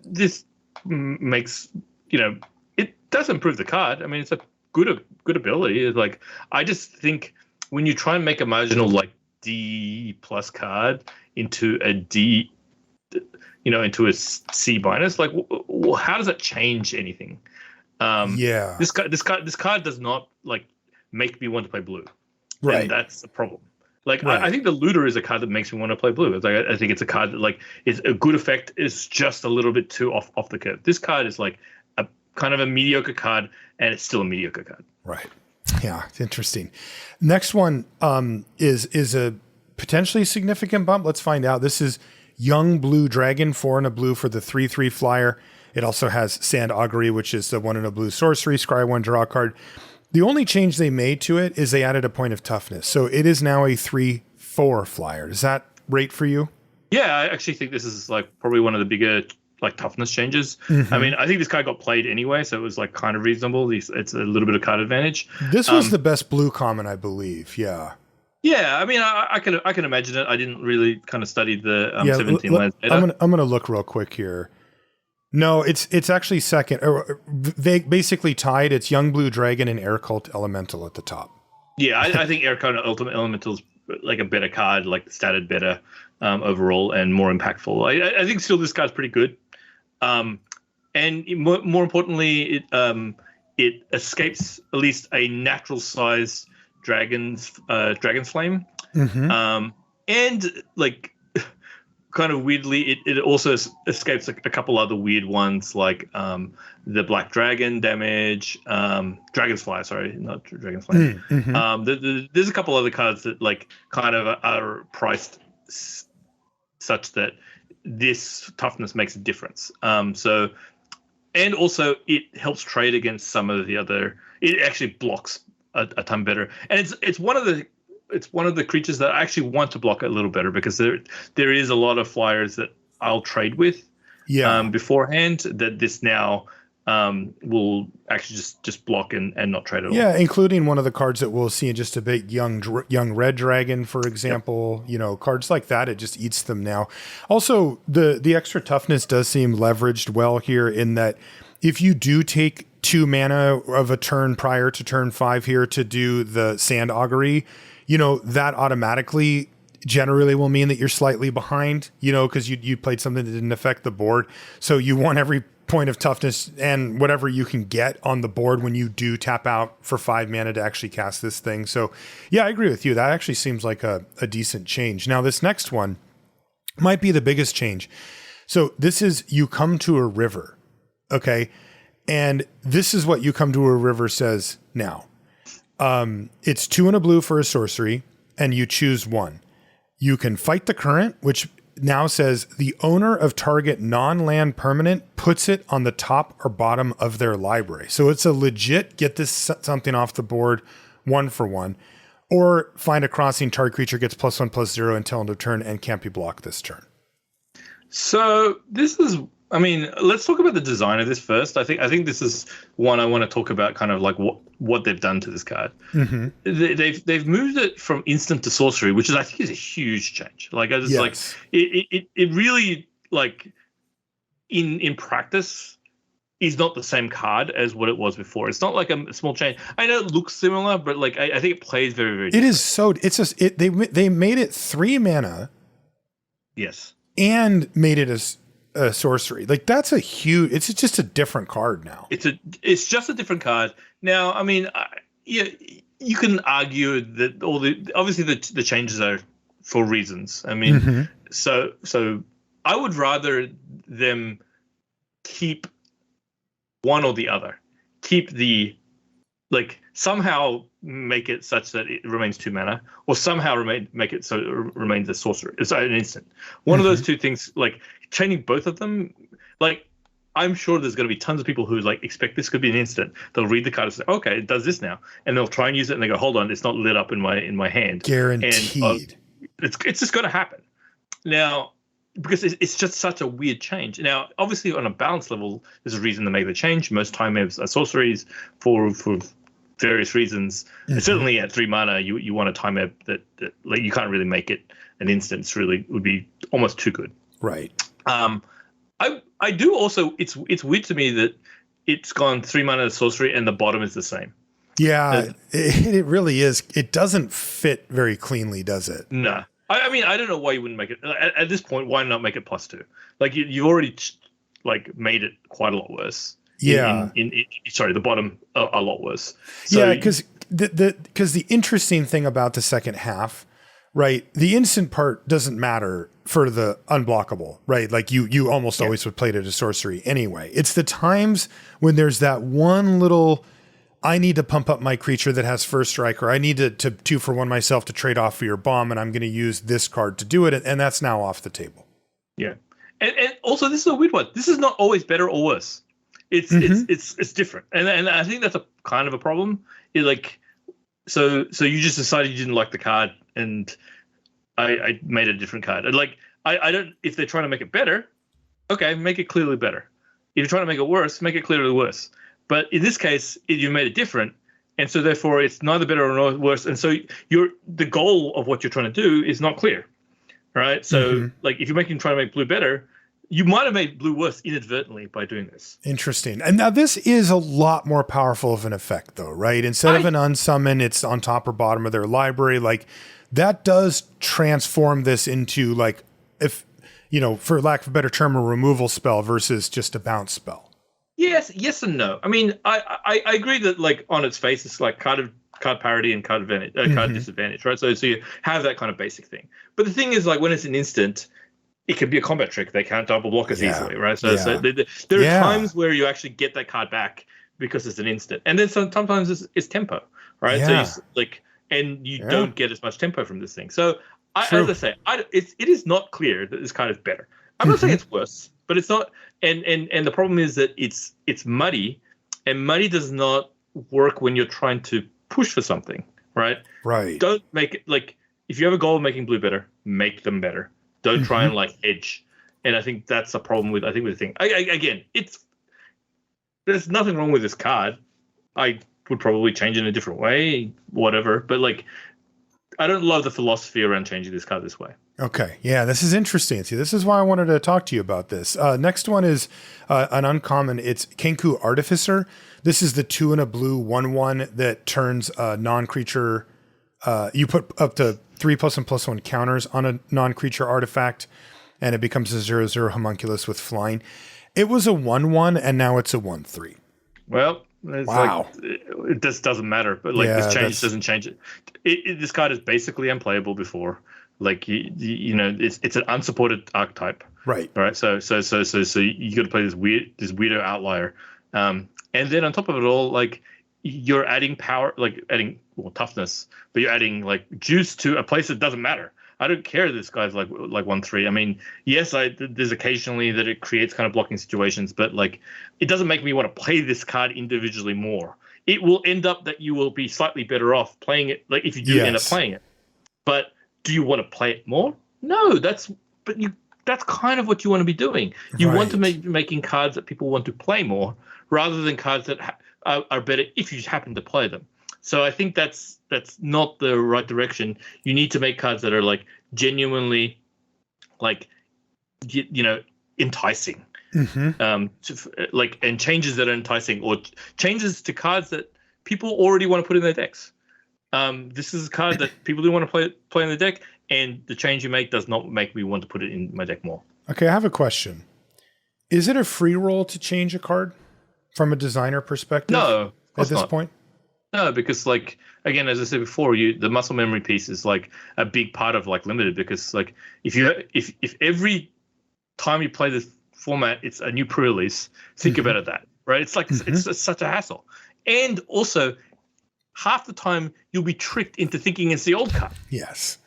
this makes, you know, it does improve the card. I mean, it's a good ability. It's like, I just think when you try and make a marginal like D+ card into a D, you know, into a C-, like, how does that change anything? This card does not like make me want to play blue. Right. And that's the problem. Like, I think the Looter is a card that makes me want to play blue. It's like, I think it's a card that like is a good effect, is just a little bit too off the curve. This card is like a kind of a mediocre card, and it's still a mediocre card. Right. Yeah, it's interesting. Next one is a potentially significant bump. Let's find out. This is Young Blue Dragon, 4 and a blue for the 3/3 flyer. It also has Sand Augury, which is the 1 and a blue sorcery, scry 1, draw a card. The only change they made to it is they added a point of toughness. So it is now a 3/4 flyer. Does that rate for you? Yeah, I actually think this is like probably one of the bigger like toughness changes. I mean, I think this card got played anyway, so it was like kind of reasonable. It's a little bit of card advantage. This was the best blue common, I believe. Yeah. Yeah, I mean, I can imagine it. I didn't really kind of study the Yeah, 17 lands data. I'm gonna look real quick here. No, it's actually second. They basically tied. It's Young Blue Dragon and Air Cult Elemental at the top. Yeah, I think Air Code Ultimate Elemental is like a better card, like started better overall and more impactful. I think still this card's pretty good. And more importantly, it escapes at least a natural size dragon's flame, and like kind of weirdly, it also escapes a couple other weird ones like the Black Dragon damage, Dragonfly, sorry, not Dragonfly. There's a couple other cards that like kind of are priced such that this toughness makes a difference. So. And also, it helps trade against some of the other. It actually blocks a ton better, and it's one of the creatures that I actually want to block a little better because there is a lot of flyers that I'll trade with, beforehand. That this now will actually just block and not trade at all. Yeah, including one of the cards that we'll see in just a bit, young Red Dragon, for example. Yep. Cards like that, it just eats them now. Also, the extra toughness does seem leveraged well here in that if you do take 2 mana of a turn prior to turn 5 here to do the Sand Augury, that automatically generally will mean that you're slightly behind, because you played something that didn't affect the board. So you want every point of toughness and whatever you can get on the board when you do tap out for 5 mana to actually cast this thing. So yeah, I agree with you. That actually seems like a decent change. Now this next one might be the biggest change. So this is you come to a river. Okay. And this is what you come to a river says now. It's 2 and a blue for a sorcery and you choose 1. You can fight the current, which now says the owner of target non-land permanent puts it on the top or bottom of their library. So it's a legit get this something off the board 1 for 1, or find a crossing, target creature gets +1/+0 until end of turn and can't be blocked this turn. So this is, I mean, let's talk about the design of this first. I think this is one I want to talk about, kind of like what they've done to this card. They've moved it from instant to sorcery, which I think is a huge change. Like I just like it really, like in practice is not the same card as what it was before. It's not like a small change. I know it looks similar, but like I think it plays very, very different. It is so it's just they made it 3 mana. Yes. And made it a sorcery. Like that's a huge, it's just a different card now. It's just a different card. Now, I mean, you can argue that obviously the changes are for reasons. I mean, so I would rather them keep one or the other. Keep the, like, somehow make it such that it remains 2 mana, or somehow make it so it remains a sorcery. It's an instant. One of those two things, like changing both of them, like I'm sure there's going to be tons of people who like expect this could be an instant. They'll read the card and say, okay, it does this now, and they'll try and use it, and they go, hold on, it's not lit up in my hand. Guaranteed. And, it's just going to happen now. Because it's just such a weird change. Now, obviously, on a balance level, there's a reason to make the change. Most time waves are sorceries for various reasons. Certainly, at 3 mana, you want a time wave that like you can't really make it an instant. Really would be almost too good. Right. I do also. It's weird to me that it's gone 3 mana sorcery and the bottom is the same. Yeah, it really is. It doesn't fit very cleanly, does it? No. I mean, I don't know why you wouldn't make it at this point. Why not make it +2? Like you already like made it quite a lot worse. Yeah. Sorry, the bottom a lot worse. So yeah, because the interesting thing about the second half, right? The instant part doesn't matter for the unblockable, right? Like you almost always would play it as a sorcery anyway. It's the times when there's that one little, I need to pump up my creature that has first strike, or I need to 2 for 1 myself to trade off for your bomb, and I'm going to use this card to do it, and that's now off the table. Yeah, and also this is a weird one. This is not always better or worse. It's different, and I think that's a kind of a problem. Like, so you just decided you didn't like the card, and I made a different card. And like I don't. If they're trying to make it better, okay, make it clearly better. If you're trying to make it worse, make it clearly worse. But in this case, if you made it different, and so therefore it's neither better nor worse. And so the goal of what you're trying to do is not clear, right? So like if you're trying to make blue better, you might have made blue worse inadvertently by doing this. Interesting. And now this is a lot more powerful of an effect, though, right? Instead of an unsummon, it's on top or bottom of their library. Like that does transform this into like, if for lack of a better term, a removal spell versus just a bounce spell. Yes and no. I mean, I agree that like on its face, it's like card parity and card advantage, card disadvantage, right? So you have that kind of basic thing. But the thing is, like when it's an instant, it can be a combat trick. They can't double block as easily, right? So there are times where you actually get that card back because it's an instant, and then sometimes it's tempo, right? Yeah. So and you don't get as much tempo from this thing. So as I say, it is not clear that this card is better. I'm not saying it's worse, but it's not. And the problem is that it's muddy, and muddy does not work when you're trying to push for something, right? Right. Don't make it like if you have a goal of making blue better, make them better. Don't try and like edge. And I think that's a problem with the thing. Again, there's nothing wrong with this card. I would probably change it in a different way, whatever. But like, I don't love the philosophy around changing this card this way. Okay. Yeah, this is interesting. See, this is why I wanted to talk to you about this. Next one is an uncommon. It's Kenku Artificer. This is the 2 and a blue 1/1 that turns non-creature. You put up to 3+1/+1 counters on a non-creature artifact, and it becomes a 0/0 homunculus with flying. It was a 1/1, and now it's a 1/3. Well, it's like it just doesn't matter. But like this change doesn't change it. This card is basically unplayable before. Like it's an unsupported archetype, right? So you got to play this weirdo outlier, and then on top of it all, like you're adding power, like adding toughness, but you're adding like juice to a place that doesn't matter. I don't care this guy's like 1/3. I mean, yes, there's occasionally that it creates kind of blocking situations, but like it doesn't make me want to play this card individually more. It will end up that you will be slightly better off playing it, like if you do end up playing it. But do you want to play it more? No, that's kind of what you want to be doing. You want to be making cards that people want to play more, rather than cards that are better if you happen to play them. So I think that's not the right direction. You need to make cards that are like genuinely, like enticing, and changes that are enticing, or changes to cards that people already want to put in their decks. This is a card that people do want to play in the deck, and the change you make does not make me want to put it in my deck more. Okay, I have a question. Is it a free roll to change a card from a designer perspective? No, at this point. No, because like again, as I said before, the muscle memory piece is like a big part of like limited, because like if every time you play this format it's a new pre-release, think about that, right? It's like it's such a hassle, and also half the time you'll be tricked into thinking it's the old card. Yes.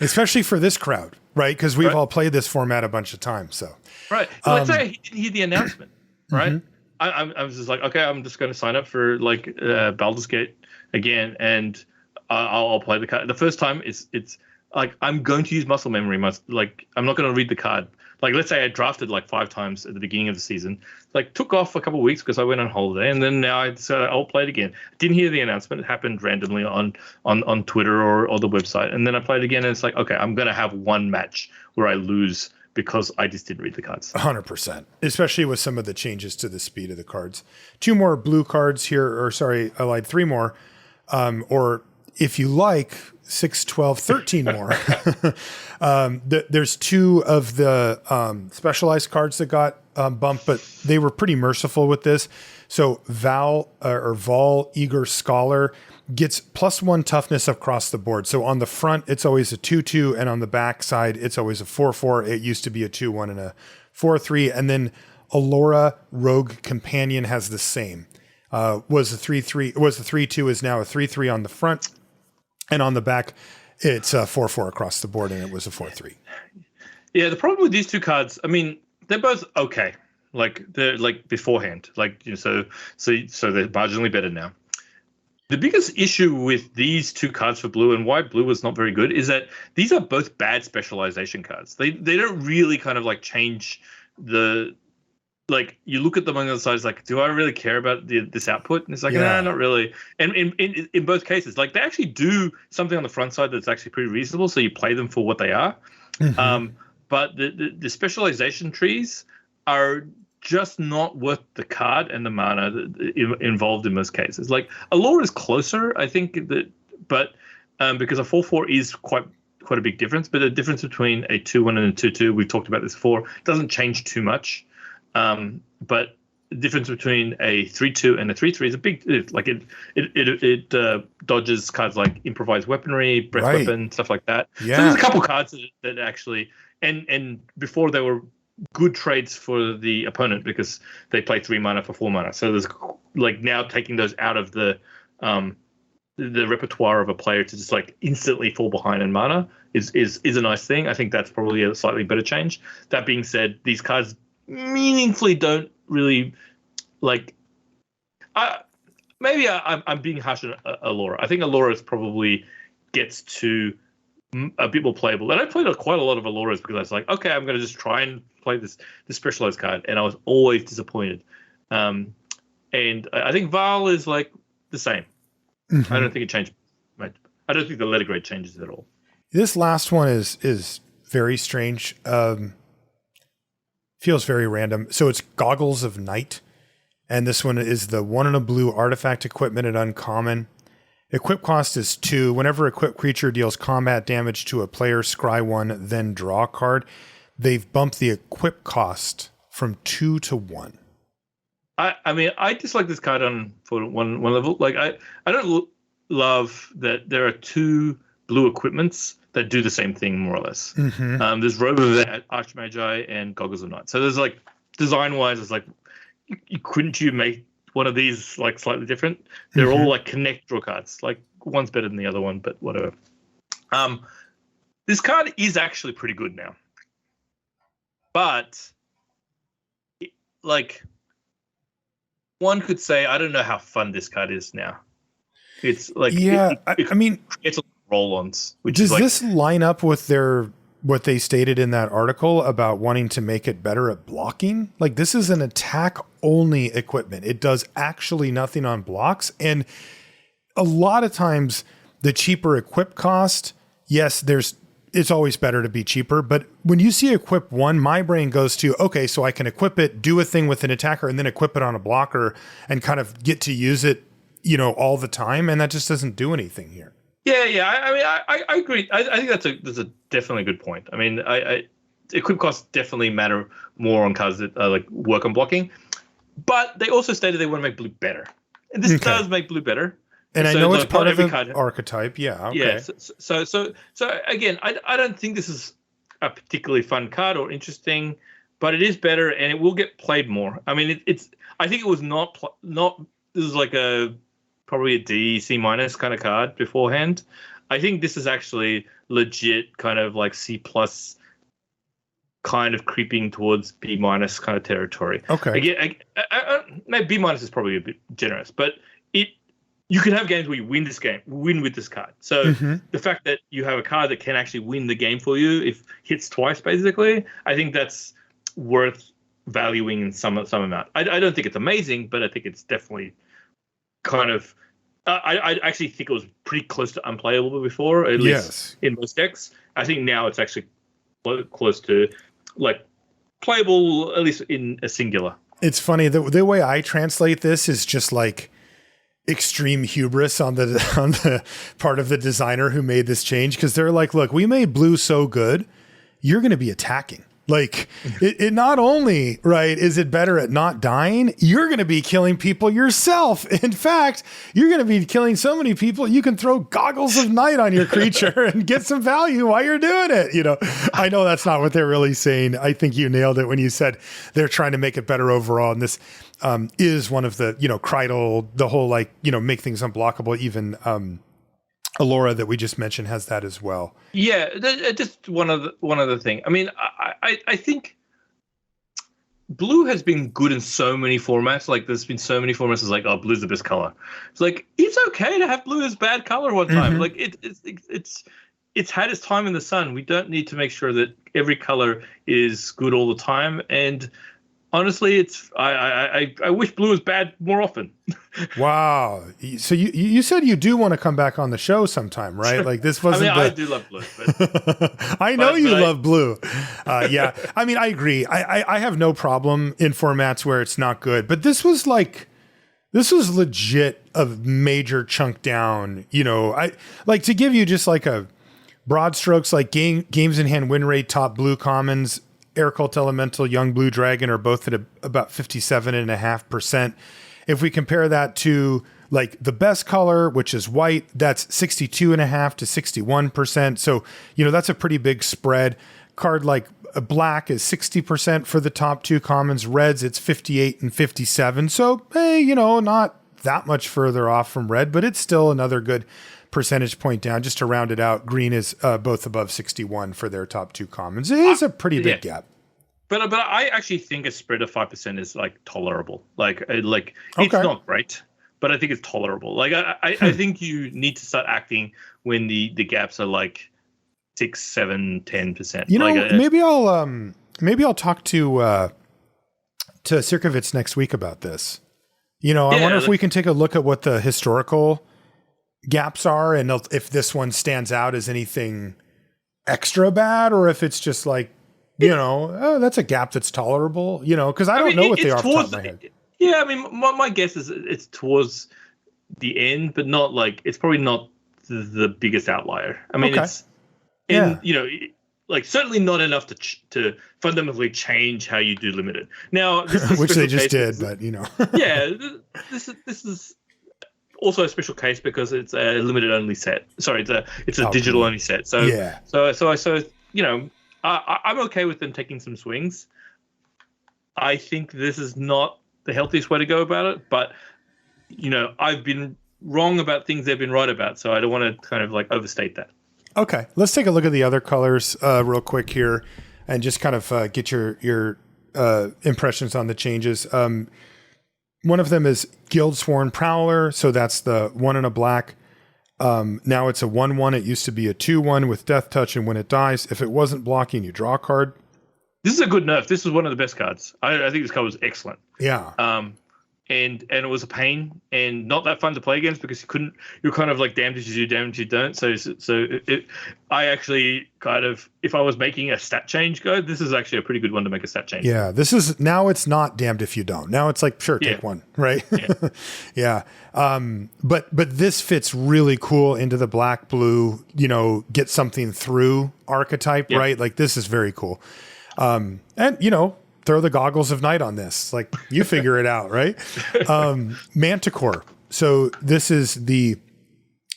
Especially for this crowd, right? Because we've all played this format a bunch of times. So right. Let's say I didn't hear the announcement, right? I was just like, okay, I'm just going to sign up for like Baldur's Gate again, and I'll play the card. The first time it's like I'm going to use muscle memory. Like I'm not going to read the card. Like let's say I drafted like 5 times at the beginning of the season, like took off a couple of weeks because I went on holiday, and then now I'll play it again. Didn't hear the announcement. It happened randomly on Twitter or the website, and then I played again, and it's like, okay, I'm going to have one match where I lose because I just didn't read the cards. 100%, especially with some of the changes to the speed of the cards. 2 more blue cards here, or sorry, I lied, 3 more. Or if you like, 6, 12, 13 more. There's 2 of the specialized cards that got bumped, but they were pretty merciful with this. So Vol Eager Scholar gets +1 toughness across the board. So on the front, it's always a 2/2, and on the back side, it's always a 4/4. It used to be a 2/1 and a 4/3. And then Allura Rogue Companion has the same. Was a 3/3. It was a 3/2. Is now a 3/3 on the front, and on the back, it's a 4/4 across the board, and it was a 4/3. Yeah, the problem with these 2 cards, I mean, they're both okay. Like they're like beforehand, like so they're marginally better now. The biggest issue with these 2 cards for blue, and why blue was not very good, is that these are both bad specialization cards. They don't really kind of like change the like you look at them on the other side, it's like, do I really care about this output? And it's like, Yeah. nah, not really. And in both cases, like they actually do something on the front side that's actually pretty reasonable. So you play them for what they are. But the specialization trees are just not worth the card and the mana involved in most cases. Like Allure is closer, I think, but because a 4/4 is quite a big difference. But the difference between a 2/1 and a 2/2, we've talked about this before, doesn't change too much. But the difference between a 3/2 and a 3/3 is a big. It dodges cards like improvised weaponry, breath weapon, stuff like that. Yeah. So there's a couple cards that actually and before they were good trades for the opponent because they play 3 mana for 4 mana. So there's like now taking those out of the repertoire of a player to just like instantly fall behind in mana is a nice thing. I think that's probably a slightly better change. That being said, these cards meaningfully don't really like. I'm being harsh on Allura. I think Allura probably gets to a bit more playable. And I played quite a lot of Alluras because I was like, okay, I'm going to just try and play this specialized card, and I was always disappointed. And I think Val is like the same. I don't think it changed much. I don't think the letter grade changes at all. This last one is very strange. Feels very random. So it's Goggles of Night, and this one is the 1 and a blue artifact equipment at uncommon. Equip cost is 2. Whenever equipped creature deals combat damage to a player, scry 1, then draw a card. They've bumped the equip cost from 2 to 1. I mean, I dislike this card for one level. Like I don't love that there are 2 blue equipments that do the same thing more or less. There's Robe of the Archmagi and Goggles of Night. So there's like design wise, it's like couldn't you make one of these like slightly different? They're all like connect draw cards. Like one's better than the other one, but whatever. This card is actually pretty good now, but like one could say, I don't know how fun this card is now. It's like I mean, it's roll-ons. Does this line up with what they stated in that article about wanting to make it better at blocking? Like this is an attack-only equipment. It does actually nothing on blocks, and a lot of times the cheaper equip cost. Yes, it's always better to be cheaper, but when you see equip 1, my brain goes to, okay, so I can equip it, do a thing with an attacker, and then equip it on a blocker and kind of get to use it, all the time. And that just doesn't do anything here. Yeah. I mean, I agree. I think that's a definitely a good point. I mean, equip costs definitely matter more on cards that like work on blocking, but they also stated they want to make blue better. And this does make blue better. And I know it's part of the archetype. Yeah. Okay. Yeah. So again, I don't think this is a particularly fun card or interesting, but it is better and it will get played more. I mean, I think it was not this is like probably a D, C- kind of card beforehand. I think this is actually legit kind of like C+ kind of creeping towards B- kind of territory. Okay. Again, maybe B- is probably a bit generous, but you can have games where you win with this card. So the fact that you have a card that can actually win the game for you if hits twice, basically, I think that's worth valuing in some amount. I don't think it's amazing, but I think it's definitely kind of. I actually think it was pretty close to unplayable before, at least in most decks. I think now it's actually close to like playable, at least in a singular. It's funny the way I translate this is just like extreme hubris on the part of the designer who made this change, because they're like, look, we made blue so good, you're going to be attacking. Like it not only, right, is it better at not dying, you're going to be killing people yourself. In fact, you're going to be killing so many people, you can throw Goggles of Night on your creature and get some value while you're doing it. I know that's not what they're really saying. I think you nailed it when you said they're trying to make it better overall. And this is one of the, Cridle, the whole, make things unblockable, even, Allura that we just mentioned has that as well. Yeah, just one other thing. I mean, I think blue has been good in so many formats. Like there's been so many formats that's like, oh, blue's the best color. It's like it's okay to have blue as bad color one time. Like it's had its time in the sun. We don't need to make sure that every color is good all the time. And honestly, it's I wish blue was bad more often. Wow. So you said you do want to come back on the show sometime, right? Like this wasn't. I do love blue, but I know you love blue. Yeah. I mean, I agree. I have no problem in formats where it's not good, but this was legit a major chunk down. You know, I like to give you just like a broad strokes, like games in hand win rate, top blue commons, Air Cult Elemental, Young Blue Dragon are both at about 57.5%. If we compare that to like the best color, which is white, that's 62.5 to 61%. So, you know, that's a pretty big spread. Card like black is 60% for the top two commons. Reds, it's 58 and 57. So, hey, you know, not that much further off from red, but it's still another good percentage point down. Just to round it out, green is both above 61 for their top two commons. It is a pretty big gap. But I actually think a spread of 5% is like tolerable. Like it's not great, but I think it's tolerable. Like I think you need to start acting when the gaps are like 6, 7, 10%. You know, maybe I'll talk to Sirkovitz next week about this. You know, I wonder if we can take a look at what the historical gaps are, and if this one stands out as anything extra bad, or if it's just like, you know, oh, that's a gap that's tolerable, you know, because I don't know what they are off the top of my head. Yeah, I mean, my guess is it's towards the end, but not like, it's probably not the biggest outlier. I mean, it's, and you know, like certainly not enough to fundamentally change how you do limited. Now, which they just did, but you know, yeah, this is also a special case because it's a limited only set. Sorry, it's a digital only set. So so you know, I'm okay with them taking some swings. I think this is not the healthiest way to go about it, but you know, I've been wrong about things they've been right about, so I don't want to kind of like overstate that. Okay, let's take a look at the other colors real quick here, and just kind of get your impressions on the changes. One of them is Guildsworn Prowler, so that's the 1 in a black. Now it's a 1/1. It used to be a 2/1 with Death Touch, and when it dies, if it wasn't blocking, you draw a card. This is a good nerf. This is one of the best cards. I think this card was excellent. Yeah. And it was a pain and not that fun to play against because you're kind of like damned if you do, damned if you don't. So I actually kind of, if I was making a stat change go, this is actually a pretty good one to make a stat change. Yeah, now it's not damned if you don't. Now it's like, sure, take one, right? Yeah. But this fits really cool into the black blue, you know, get something through archetype, right? Like this is very cool. And you know, throw the goggles of night on this. Like you figure it out, right? Manticore. So this is the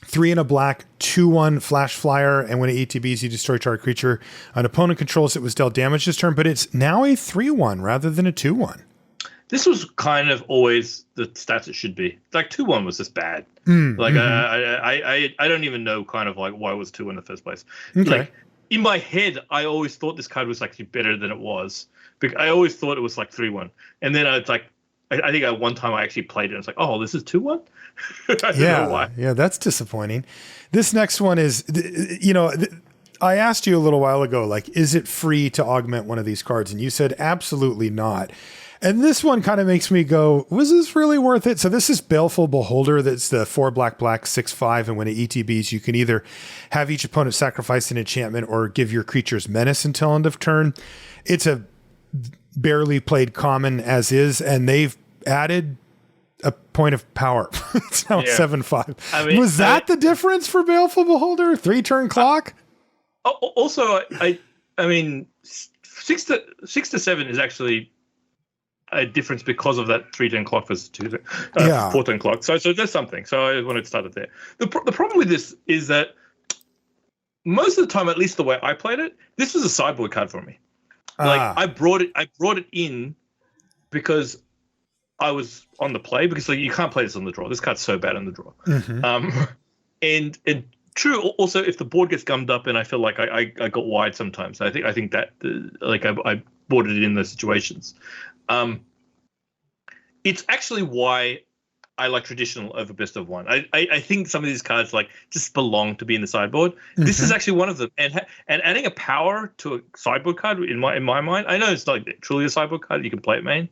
3 in a black 2/1 flash flyer, and when it ATBs, you destroy target creature an opponent controls. It was dealt damage this turn, but it's now a 3/1 rather than a 2/1. This was kind of always the stats it should be. Like 2/1 was just bad. I don't even know kind of like why it was 2 in the first place. Okay. Like in my head, I always thought this card was actually better than it was. Because I always thought it was like 3/1, and then it's like I think at one time I actually played it. And it's like, oh, this is 2/1. I don't know why. Yeah, that's disappointing. This next one is, you know, I asked you a little while ago, like, is it free to augment one of these cards? And you said absolutely not. And this one kind of makes me go, was this really worth it? So this is Baleful Beholder. That's the 4 black 6/5, and when it ETBs, you can either have each opponent sacrifice an enchantment or give your creatures menace until end of turn. It's a barely played common as is, and they've added a point of power. It's now 7/5. I mean, was that the difference for Baleful Beholder? 3-turn clock? Also, I mean, 6 to 7 is actually a difference because of that 3-turn clock versus 4-turn clock. So there's something. So I wanted to start it there. The problem with this is that most of the time, at least the way I played it, this was a sideboard card for me. Like I brought it in because I was on the play, because like you can't play this on the draw. This card's so bad on the draw. And true. Also, if the board gets gummed up and I feel like I got wide sometimes, I think that like I brought it in those situations. It's actually why I like traditional over best of one. I think some of these cards like just belong to be in the sideboard. This is actually one of them, and adding a power to a sideboard card in my mind. I know it's like truly a sideboard card. You can play it main.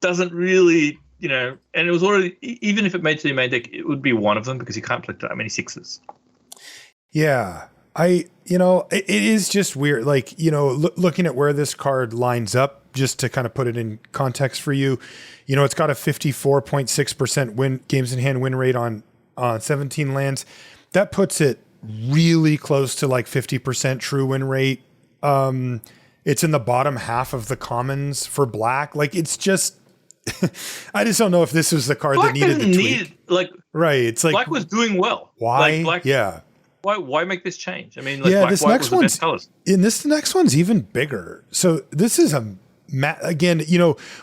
Doesn't really, and it was already, even if it made to the main deck, it would be one of them because you can't play that many sixes. Yeah. it is just weird. Like, looking at where this card lines up, just to kind of put it in context for you, it's got a 54.6% games in hand win rate on 17 lands. That puts it really close to like 50% true win rate. It's in the bottom half of the commons for black. Like, it's just, I just don't know if this was the card Black that needed the tweak. Right. It's like Black was doing well. Why? Black, yeah. Why make this change? I mean, yeah, Black this White next was the best one's colors. this next one's even bigger. So this is again,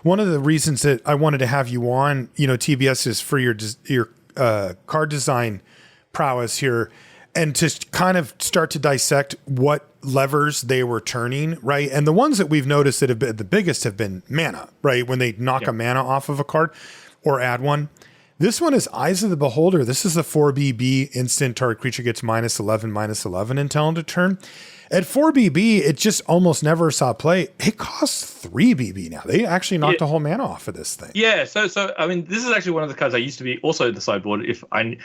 one of the reasons that I wanted to have you on, TBS, is for your card design prowess here, and to kind of start to dissect what levers they were turning, right? And the ones that we've noticed that have been the biggest have been mana, right? When they knock a mana off of a card or add one. This one is Eyes of the Beholder. This is the 4BB instant. Target creature gets -11/-11 until end of turn. At 4BB, it just almost never saw play. It costs 3BB now. They actually knocked a whole mana off of this thing. Yeah, so I mean, this is actually one of the cards I used to be also in the sideboard. If I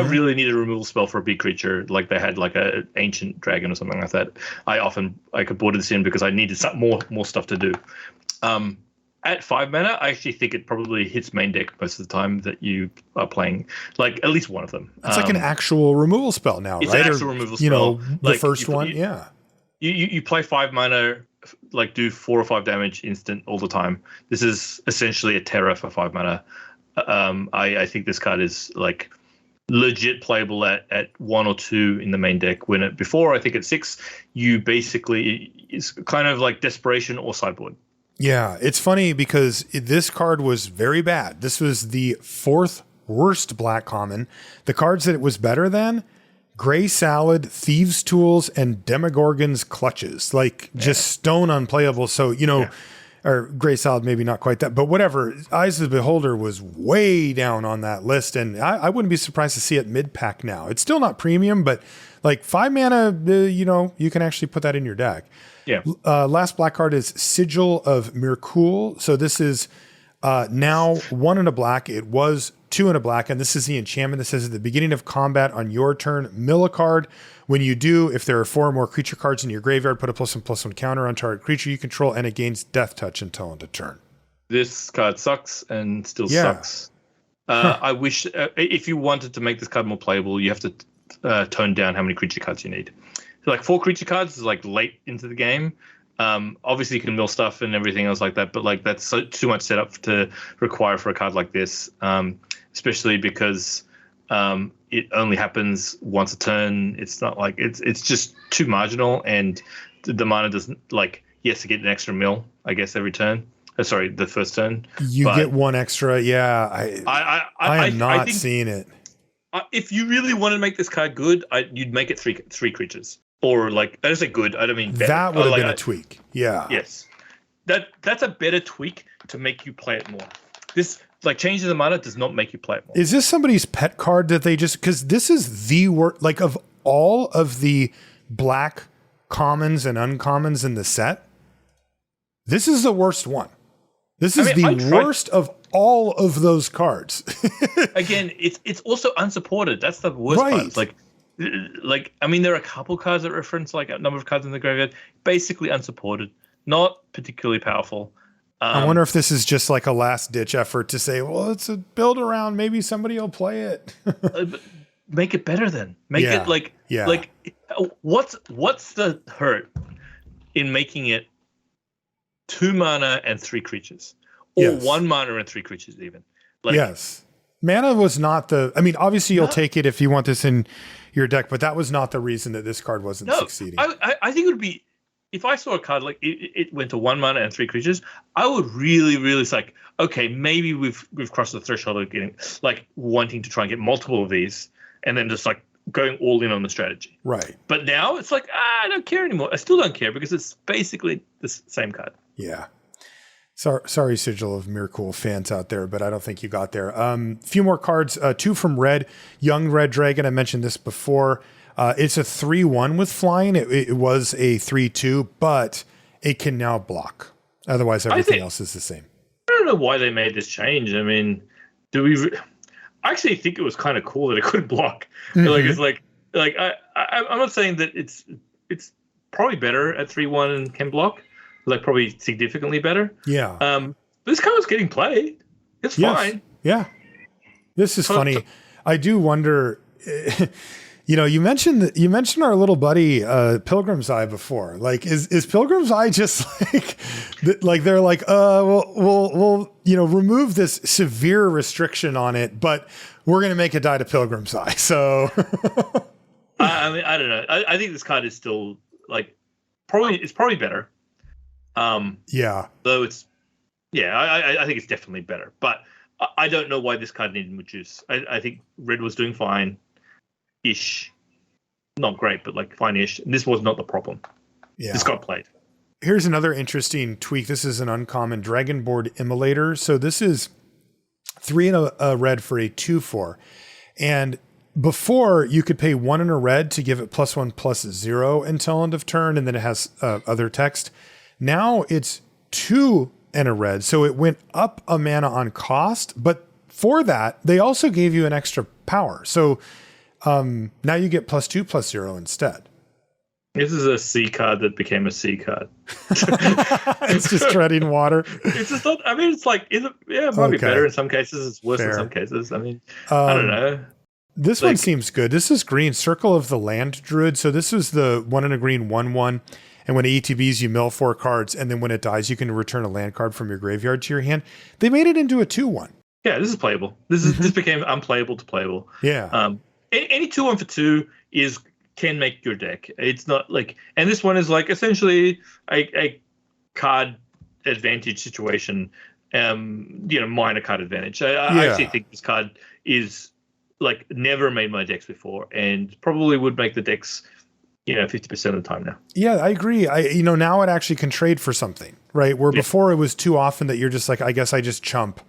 really needed a removal spell for a big creature, like they had like a ancient dragon or something like that, I could board this in because I needed some more stuff to do. At 5 mana, I actually think it probably hits main deck most of the time that you are playing, like at least one of them. It's like an actual removal spell now, it's right? An actual removal spell. The first one, yeah. You play 5 mana, like do 4 or 5 damage instant all the time. This is essentially a terror for 5 mana. I think this card is like legit playable at 1 or 2 in the main deck. Before, I think at 6, you basically, it's kind of like desperation or sideboard. Yeah, it's funny because this card was very bad. This was the 4th worst black common. The cards that it was better than: Gray Salad, Thieves' Tools, and Demogorgon's Clutches. Like, just stone unplayable. So, or Gray Salad, maybe not quite that, but whatever. Eyes of the Beholder was way down on that list, and I wouldn't be surprised to see it mid-pack now. It's still not premium, but like 5 mana, you can actually put that in your deck. Yeah. Last black card is Sigil of Mirkul. So this is now 1 in a black. It was 2 in a black, and this is the enchantment that says at the beginning of combat on your turn, mill a card. When you do, if there are 4 or more creature cards in your graveyard, put a +1/+1 counter on target creature you control, and it gains Death Touch until end of turn. This card sucks and still sucks. I wish if you wanted to make this card more playable, you have to tone down how many creature cards you need. So like 4 creature cards is like late into the game. Obviously you can mill stuff and everything else like that, but like that's too much setup to require for a card like this, especially because it only happens once a turn. It's not like it's just too marginal, and the mana doesn't to get an extra mill, I guess, every turn. Sorry, the first turn. You get 1 extra. Yeah, I am not seeing it. If you really want to make this card good, you'd make it three creatures. Or I don't say good, I don't mean better. That would have been a tweak. Yeah. Yes. That's a better tweak to make you play it more. This changing the mana does not make you play it more. Is this somebody's pet card that they just, because this is the worst, of all of the black commons and uncommons in the set, this is the worst one. This is the worst of all of those cards. Again, it's also unsupported. That's the worst part. There are a couple cards that reference a number of cards in the graveyard. Basically unsupported, not particularly powerful. I wonder if this is just like a last ditch effort to say, well, it's a build around. Maybe somebody will play it. But make it better then. Make it what's the hurt in making it 2 mana and 3 creatures, or 1 mana and 3 creatures even? Yes. Mana was not obviously you'll take it if you want this in your deck, but that was not the reason that this card wasn't succeeding. I think it would be, if I saw a card it went to 1 mana and 3 creatures, I would really, really okay, maybe we've crossed the threshold of getting wanting to try and get multiple of these, and then just going all in on the strategy. Right. But now it's I don't care anymore. I still don't care because it's basically the same card. Yeah. Sorry, Sigil of Mircool fans out there, but I don't think you got there. Few more cards. 2 from Red. Young Red Dragon. I mentioned this before. It's a 3/1 with flying. It was a 3/2, but it can now block. Otherwise, everything else is the same. I don't know why they made this change. I mean, I actually think it was kind of cool that it could block. Mm-hmm. I'm not saying that it's probably better at 3/1 and can block. Like probably significantly better. Yeah. But this card's getting played. It's fine. Yeah. This is funny. I do wonder. You mentioned our little buddy Pilgrim's Eye before. Like, is Pilgrim's Eye just like they're like, we'll remove this severe restriction on it, but we're gonna make it die to Pilgrim's Eye. So I mean, I don't know. I think this card is still like probably better. Yeah. Though I think it's definitely better, but I don't know why this card needed more juice. I think Red was doing fine. Ish, not great, but like fine-ish. And this was not the problem. Yeah, this got played. Here's another interesting tweak. This is an uncommon Dragonboard Immolator. So this is 3 and a red for a 2/4, and before you could pay 1 and a red to give it +1/+0 until end of turn, and then it has other text. Now it's 2 and a red, so it went up a mana on cost. But for that, they also gave you an extra power. So now you get +2/+0 instead. This is a C card that became a C card. It's just treading water. It's just not. I mean, it's like it might be better in some cases. It's worse in some cases. I mean, I don't know. This one seems good. This is green. Circle of the Land Druid. So this is the 1 and a green 1/1. And when it ETBs, you mill 4 cards, and then when it dies, you can return a land card from your graveyard to your hand. They made it into a 2/1. Yeah, this is playable. This became unplayable to playable. Yeah. Any 2/1 for 2 can make your deck. It's not like, and this one is like essentially a card advantage situation. Minor card advantage. I actually think this card is like never made my decks before, and probably would make the decks 50% of the time now. Yeah, I agree. Now it actually can trade for something, right? Where before it was too often that you're just like, I guess I just chump,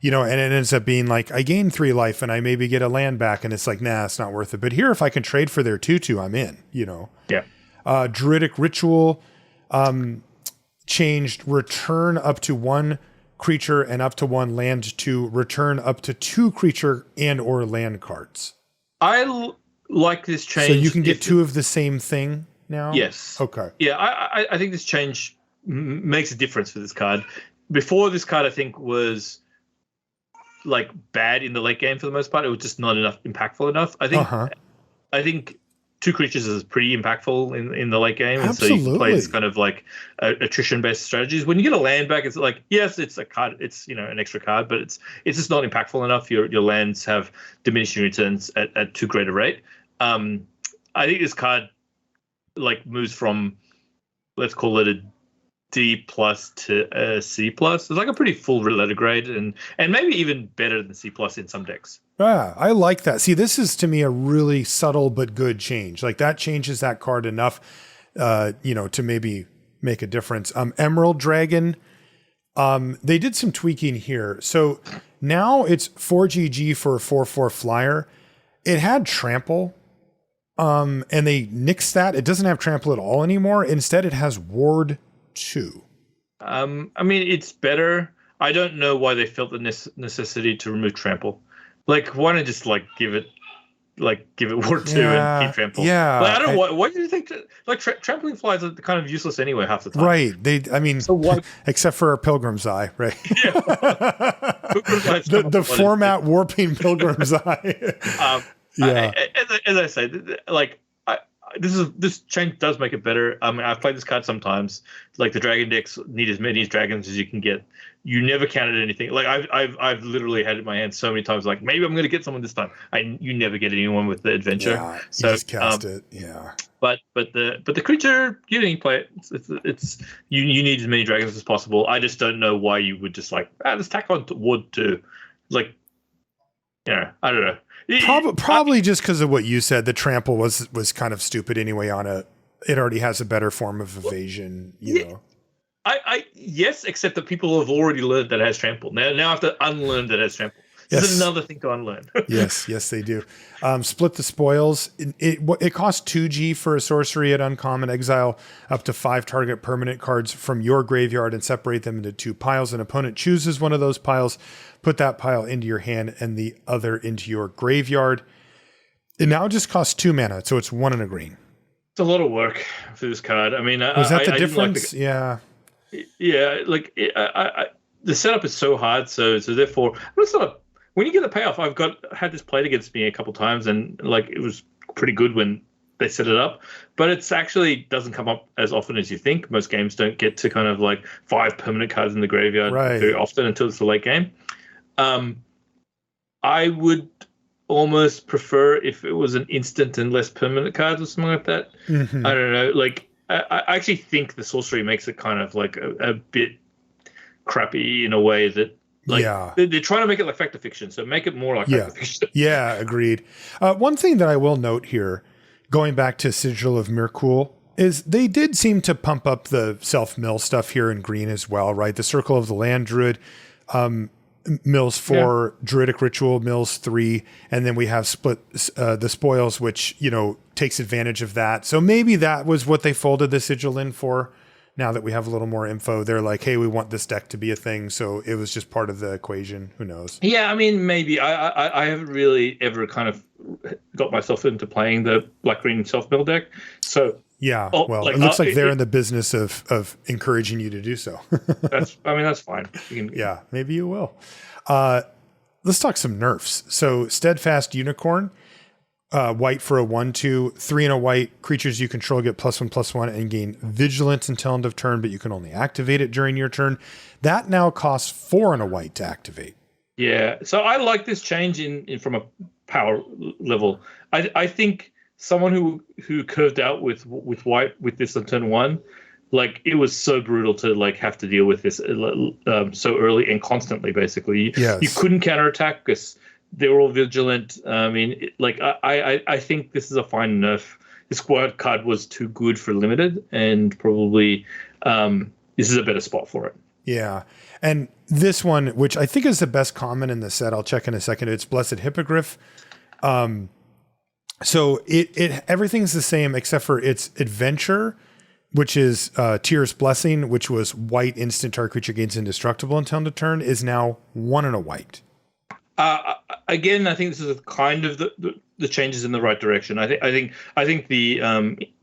and it ends up being like, I gain 3 life and I maybe get a land back, and it's like, nah, it's not worth it. But here, if I can trade for their 2/2, I'm in, Yeah. Druidic Ritual changed return up to 1 creature and up to 1 land to return up to 2 creature and or land cards. I like this change. So you can get 2 of the same thing now? Yes. Okay. Yeah, I think this change makes a difference for this card. Before, this card, I think, was like bad in the late game for the most part. It was just not impactful enough. I think 2 creatures is pretty impactful in the late game. And Absolutely. So you can play this kind of like attrition-based strategies. When you get a land back, it's like, yes, it's a card, it's an extra card, but it's just not impactful enough. Your lands have diminishing returns at too great a rate. I think this card like moves from, let's call it a D+ to a C+. It's like a pretty full letter grade, and maybe even better than C+ in some decks. Yeah, I like that. See, this is to me a really subtle but good change. Like that changes that card enough, to maybe make a difference. Emerald Dragon, they did some tweaking here. So now it's 4 GG for a 4/4 flyer. It had trample, and they nixed that. It doesn't have trample at all anymore. Instead, it has ward 2. I mean, it's better. I don't know why they felt the necessity to remove trample. Like, why not just give it ward 2 and keep trample? Yeah. Like, I don't know. What do you think? Trampling flies are kind of useless anyway half the time. Right. So what? Except for a Pilgrim's Eye, right? Yeah. the format warping Pilgrim's Eye. As I say, this change does make it better. I mean, I've played this card sometimes. Like the dragon decks need as many dragons as you can get. You never counted anything. Like I've literally had it in my hand so many times. Like maybe I'm going to get someone this time. You never get anyone with the adventure. Yeah, so you just cast it. Yeah. But the creature, you didn't play it. It's you need as many dragons as possible. I just don't know why you would just let's tack on wood too. Like, I don't know. Probably just because of what you said. The trample was kind of stupid anyway. It already has a better form of evasion. You know. Yes, except that people have already learned that it has trample. Now I have to unlearn that it has trample. This is another thing to unlearn. yes, they do. Split the spoils. It costs 2G for a sorcery at uncommon. Exile up to 5 target permanent cards from your graveyard and separate them into 2 piles. An opponent chooses one of those piles, put that pile into your hand and the other into your graveyard. It now just costs 2 mana, so it's 1 and a green. It's a lot of work for this card. I mean, was that the difference? Yeah. Like the setup is so hard. So therefore, it's not. When you get the payoff, had this played against me a couple times, and like it was pretty good when they set it up. But it's actually doesn't come up as often as you think. Most games don't get to kind of like 5 permanent cards in the graveyard very often until it's the late game. I would almost prefer if it was an instant and less permanent cards or something like that. Mm-hmm. I don't know. Like I actually think the sorcery makes it kind of like a bit crappy in a way that. Like, they're trying to make it like fact or fiction, so make it more like fact or fiction. Yeah, agreed. One thing that I will note here, going back to Sigil of Mirkul, is they did seem to pump up the self-mill stuff here in green as well, right? The Circle of the Land Druid mills 4, Druidic Ritual mills 3, and then we have split the spoils, which, takes advantage of that. So maybe that was what they folded the Sigil in for. Now that we have a little more info, they're like, hey, we want this deck to be a thing. So it was just part of the equation. Who knows? Yeah, I mean, maybe. I haven't really ever kind of got myself into playing the black-green self-mill deck. So yeah, it looks like they're in the business of encouraging you to do so. that's fine. Yeah, maybe you will. Let's talk some nerfs. So Steadfast Unicorn. White for a 1/2, 3 and a white. Creatures you control get +1/+1 and gain vigilance until end of turn, but you can only activate it during your turn. That now costs 4 and a white to activate. Yeah, so I like this change in from a power level. I think someone who curved out with white with this on turn 1, like it was so brutal to like have to deal with this so early and constantly. Basically, you couldn't counterattack because they were all vigilant. I mean, I think this is a fine nerf. This squad card was too good for limited, and probably this is a better spot for it. Yeah. And this one, which I think is the best common in the set, I'll check in a second. It's Blessed Hippogriff. So it everything's the same except for its adventure, which is Tyr's Blessing, which was white instant target creature gains indestructible until end of turn, is now 1 and a white. Again, I think this is kind of the changes in the right direction. I think the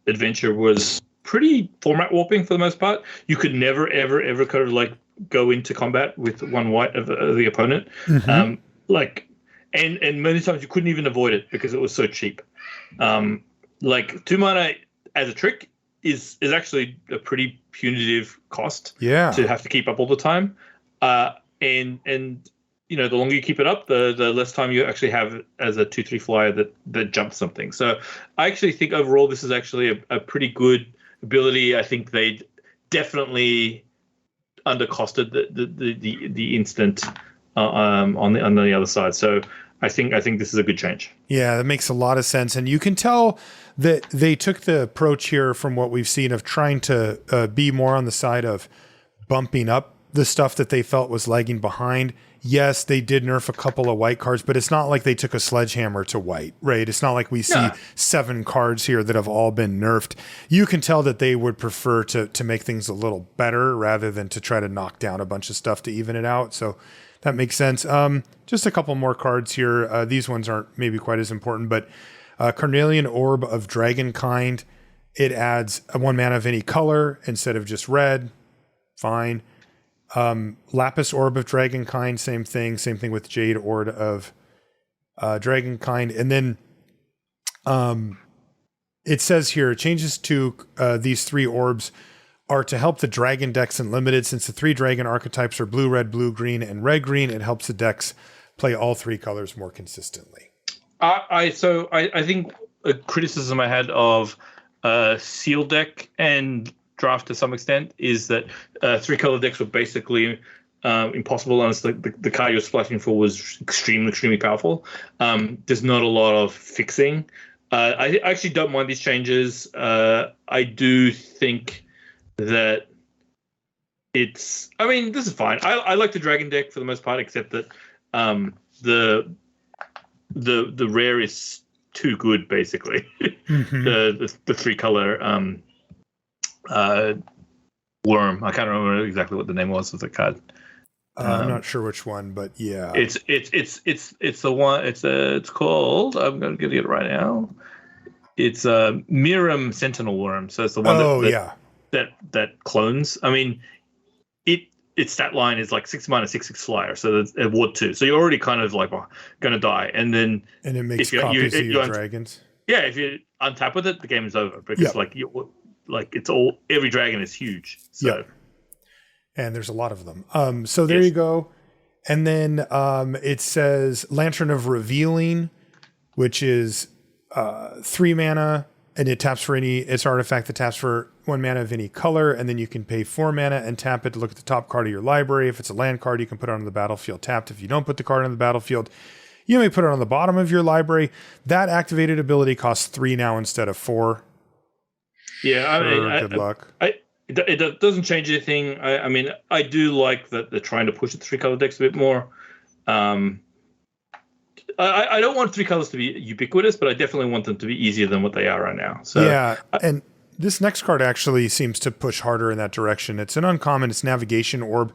adventure was pretty format warping for the most part. You could never ever kind of like go into combat with 1 white of the opponent. Mm-hmm. And many times you couldn't even avoid it because it was so cheap. 2 mana as a trick is actually a pretty punitive cost. To have to keep up all the time. And the longer you keep it up, the less time you actually have as a 2/3 flyer that jumps something. So I actually think overall this is actually a pretty good ability. I think they definitely undercosted the instant on the other side. So I think this is a good change. Yeah, that makes a lot of sense, and you can tell that they took the approach here from what we've seen of trying to be more on the side of bumping up the stuff that they felt was lagging behind. Yes, they did nerf a couple of white cards, but it's not like they took a sledgehammer to white, right? It's not like we see 7 cards here that have all been nerfed. You can tell that they would prefer to make things a little better rather than to try to knock down a bunch of stuff to even it out. So that makes sense. Just a couple more cards here. These ones aren't maybe quite as important, but Carnelian Orb of Dragonkind. It adds 1 mana of any color instead of just red. Fine. Lapis Orb of Dragonkind, same thing with Jade Orb of Dragonkind. And then it says here, changes to these 3 orbs are to help the dragon decks in limited. Since the 3 dragon archetypes are blue, red, blue, green, and red, green, it helps the decks play all 3 colors more consistently. I think a criticism I had of Seal deck and Draft to some extent is that 3-color decks were basically impossible unless the card you're splashing for was extremely powerful. There's not a lot of fixing. I actually don't mind these changes. I do think that I mean, this is fine. I like the dragon deck for the most part, except that the rare is too good, basically. The 3-color worm. I can't remember exactly what the name was of the card. I'm not sure which one, but yeah, it's the one. It's called. I'm going to give you it right now. It's a Miram Sentinel Worm. So it's the one that clones. I mean, its stat line is like 6-6 flyer, so that's a ward 2. So you're already kind of like going to die, and it makes copies of your dragons. Yeah, if you untap with it, the game is over because it's all every dragon is huge. So. Yep. And there's a lot of them. So there you go. And then it says Lantern of Revealing, which is 3 mana, and it taps for its artifact that taps for 1 mana of any color, and then you can pay 4 mana and tap it to look at the top card of your library. If it's a land card, you can put it on the battlefield tapped. If you don't put the card on the battlefield, you may put it on the bottom of your library. That activated ability costs 3 now instead of 4. Yeah, good luck. It doesn't change anything. I mean, I do like that they're trying to push the 3-color decks a bit more. I don't want 3 colors to be ubiquitous, but I definitely want them to be easier than what they are right now. So yeah, and this next card actually seems to push harder in that direction. It's an uncommon. It's Navigation Orb,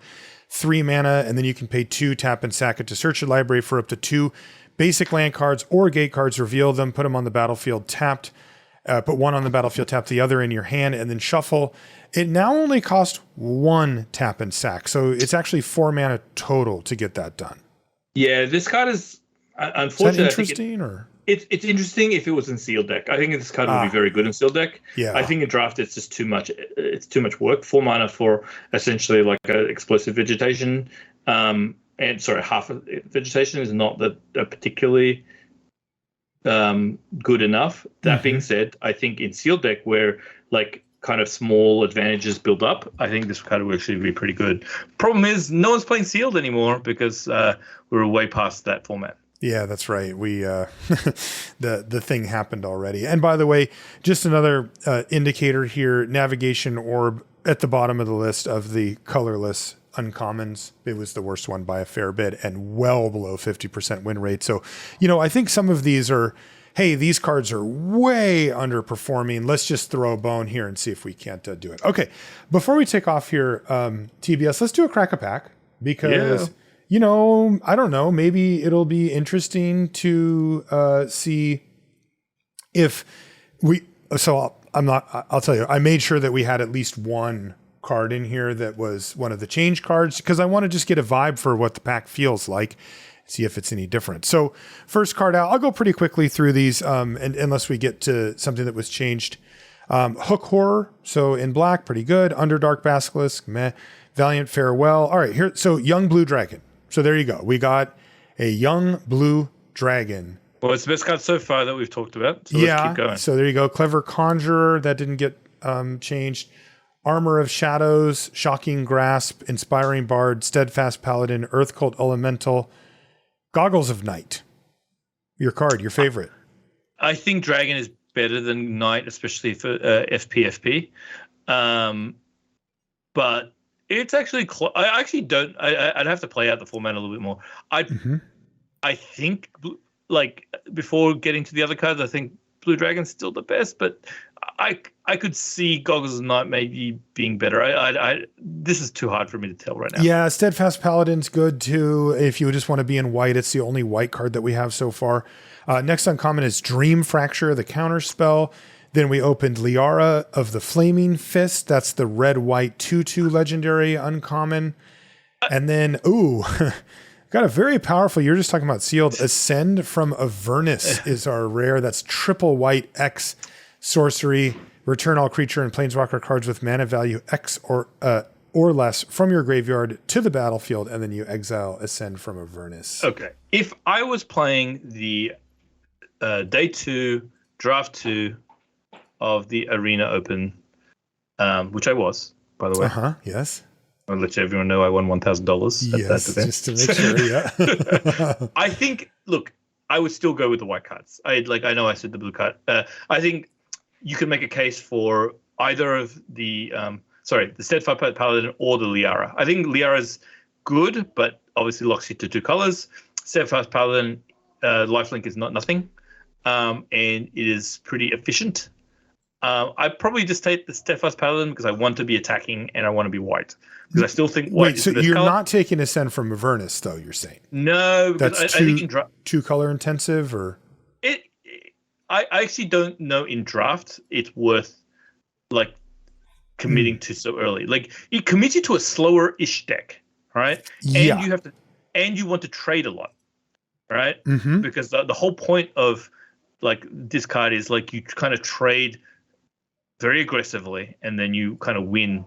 3 mana, and then you can pay 2, tap and sack it to search your library for up to 2 basic land cards or gate cards. Reveal them, put them on the battlefield tapped. Put 1 on the battlefield, tap the other in your hand, and then shuffle. It now only costs 1 tap and sack, so it's actually 4 mana total to get that done. Yeah, this card is unfortunately. Is that interesting, or it's interesting if it was in sealed deck. I think this card would be very good in sealed deck. Yeah, I think in draft it's just too much. It's too much work. 4 mana for essentially like an explosive vegetation, and half of vegetation is not that particularly. Good enough. That being said, I think in sealed deck where like kind of small advantages build up, I think this card will actually be pretty good. Problem is no one's playing sealed anymore because we're way past that format. Yeah, that's right. We the thing happened already. And by the way, just another indicator here, Navigation Orb at the bottom of the list of the colorless uncommons. It was the worst one by a fair bit and well below 50% win rate. So, I think some of these are, hey, these cards are way underperforming. Let's just throw a bone here and see if we can't do it. Okay. Before we take off here, TBS, let's do a crack a pack because, I don't know, maybe it'll be interesting to see if I'll tell you, I made sure that we had at least one card in here that was one of the change cards because I want to just get a vibe for what the pack feels like, see if it's any different. So first card out, I'll go pretty quickly through these and unless we get to something that was changed. Hook Horror, so in black, pretty good. Underdark Basilisk, meh. Valiant Farewell. All right, here, so Young Blue Dragon. So there you go. We got a Young Blue Dragon. Well, it's the best card so far that we've talked about. So let's keep going. So there you go. Clever Conjurer, that didn't get changed. Armor of Shadows, Shocking Grasp, Inspiring Bard, Steadfast Paladin, Earth Cult Elemental, Goggles of Night. Your card, your favorite. I think Dragon is better than Knight, especially for FPFP. But it's actually I actually don't. I'd have to play out the format a little bit more. I think, like, before getting to the other cards, I think Blue Dragon's still the best, but I could see Goggles of Night maybe being better. This is too hard for me to tell right now. Yeah, Steadfast Paladin's good too. If you just want to be in white, it's the only white card that we have so far. Next uncommon is Dream Fracture, the counter spell. Then we opened Liara of the Flaming Fist. That's the red-white 2/2 legendary uncommon. And then, got a very powerful, you're just talking about sealed, Ascend from Avernus is our rare. That's triple white X sorcery. Return all creature and planeswalker cards with mana value X or less from your graveyard to the battlefield, and then you exile Ascend from Avernus. Okay. If I was playing the day 2, draft 2 of the Arena Open, which I was, by the way. Yes. I'll let everyone know I won $1,000. Yes, just to make sure, yeah. I think, look, I would still go with the white cards. I know I said the blue card. I think you can make a case for either of the the Steadfast Paladin or the Liara. I think Liara's good, but obviously locks you to 2 colors. Steadfast Paladin lifelink is not nothing, and it is pretty efficient. I'd probably just take the Steadfast Paladin because I want to be attacking and I want to be white. Because I still think white is the best you're color. not taking Ascend from Avernus, though, you're saying? No, because that's I think in too color intensive, or? I actually don't know in draft it's worth like committing to so early. Like it commits you to a slower-ish deck, right? Yeah. And you want to trade a lot, right? Mm-hmm. Because the whole point of like this card is like you kind of trade very aggressively, and then you kind of win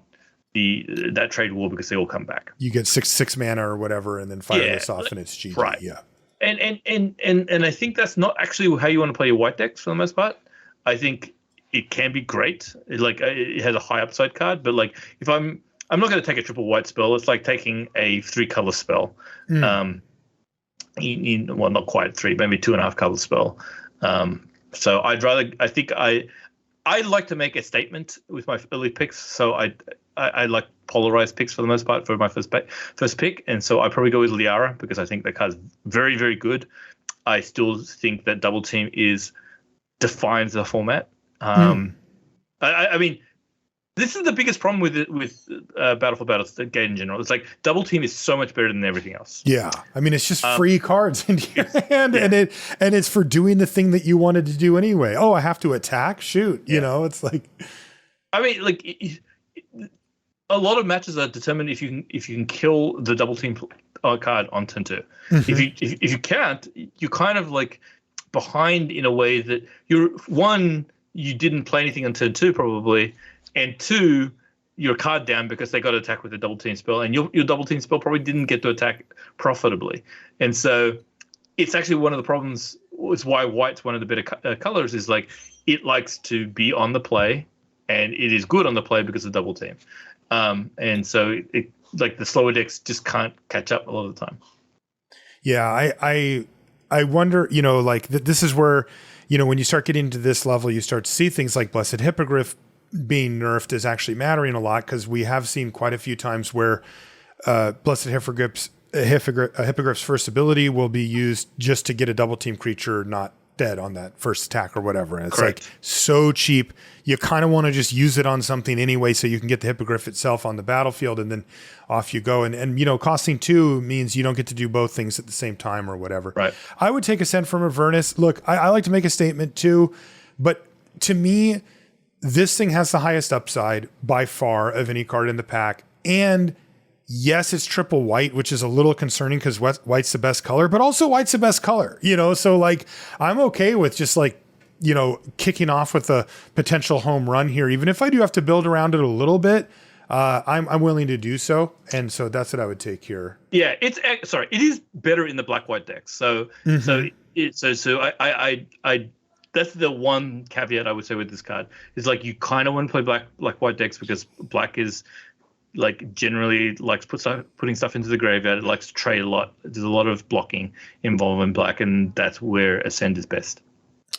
that trade war because they all come back. You get six mana or whatever, and then fire this off, and it's GG. Right. Yeah. And I think that's not actually how you want to play your white decks for the most part. I think it can be great. It has a high upside card, but like if I'm not going to take a triple white spell. It's like taking a 3-color spell. Well, not quite 3, maybe 2.5 color spell. So I'd like to make a statement with my early picks. So I like polarized picks for the most part for my first pick. And so I probably go with Liara because I think that card's very, very good. I still think that Double Team defines the format. I mean, this is the biggest problem with Battle for Battlegate in general. It's like Double Team is so much better than everything else. Yeah, I mean, it's just free cards into your hand, and it's for doing the thing that you wanted to do anyway. Oh, I have to attack, shoot. You know, it's like. I mean, like a lot of matches are determined if you can kill the Double Team card on turn 2. Mm-hmm. If you can't, you're kind of like behind in a way that you didn't play anything on turn 2 probably. And 2, your card down because they got to attack with a Double Team spell, and your Double Team spell probably didn't get to attack profitably. And so it's actually one of the problems. It's why white's one of the better colors is like it likes to be on the play, and it is good on the play because of Double Team. And so it like the slower decks just can't catch up a lot of the time. Yeah, I wonder, like this is where, when you start getting to this level, you start to see things like Blessed Hippogriff being nerfed is actually mattering a lot, because we have seen quite a few times where Blessed Hippogriff's first ability will be used just to get a Double Team creature not dead on that first attack or whatever. And it's Correct. Like so cheap. You kind of want to just use it on something anyway so you can get the Hippogriff itself on the battlefield, and then off you go. And costing 2 means you don't get to do both things at the same time or whatever. Right. I would take Ascent from Avernus. Look, I like to make a statement too, but to me, this thing has the highest upside by far of any card in the pack. And yes, it's triple white, which is a little concerning because white's the best color, but also white's the best color, So like, I'm okay with just like, kicking off with a potential home run here. Even if I do have to build around it a little bit, I'm willing to do so. And so that's what I would take here. Yeah, it is better in the black-white decks. So, I that's the one caveat I would say with this card is like you kind of want to play black-white decks because black is like generally likes putting stuff into the graveyard. It likes to trade a lot. There's a lot of blocking involved in black, and that's where Ascend is best.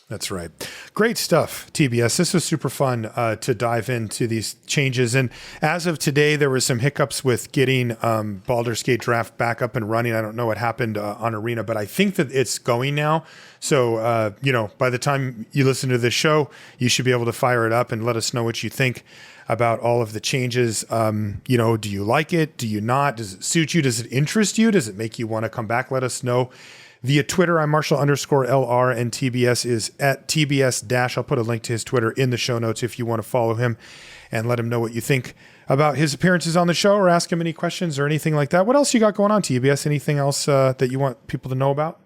That's right. Great stuff, TBS. This was super fun to dive into these changes. And as of today, there was some hiccups with getting Baldur's Gate Draft back up and running. I don't know what happened on Arena, but I think that it's going now. So, by the time you listen to this show, you should be able to fire it up and let us know what you think about all of the changes. Do you like it? Do you not? Does it suit you? Does it interest you? Does it make you want to come back? Let us know. Via Twitter, I'm Marshall_LR, and TBS is at TBS-. I'll put a link to his Twitter in the show notes if you want to follow him and let him know what you think about his appearances on the show, or ask him any questions or anything like that. What else you got going on, TBS? Anything else that you want people to know about?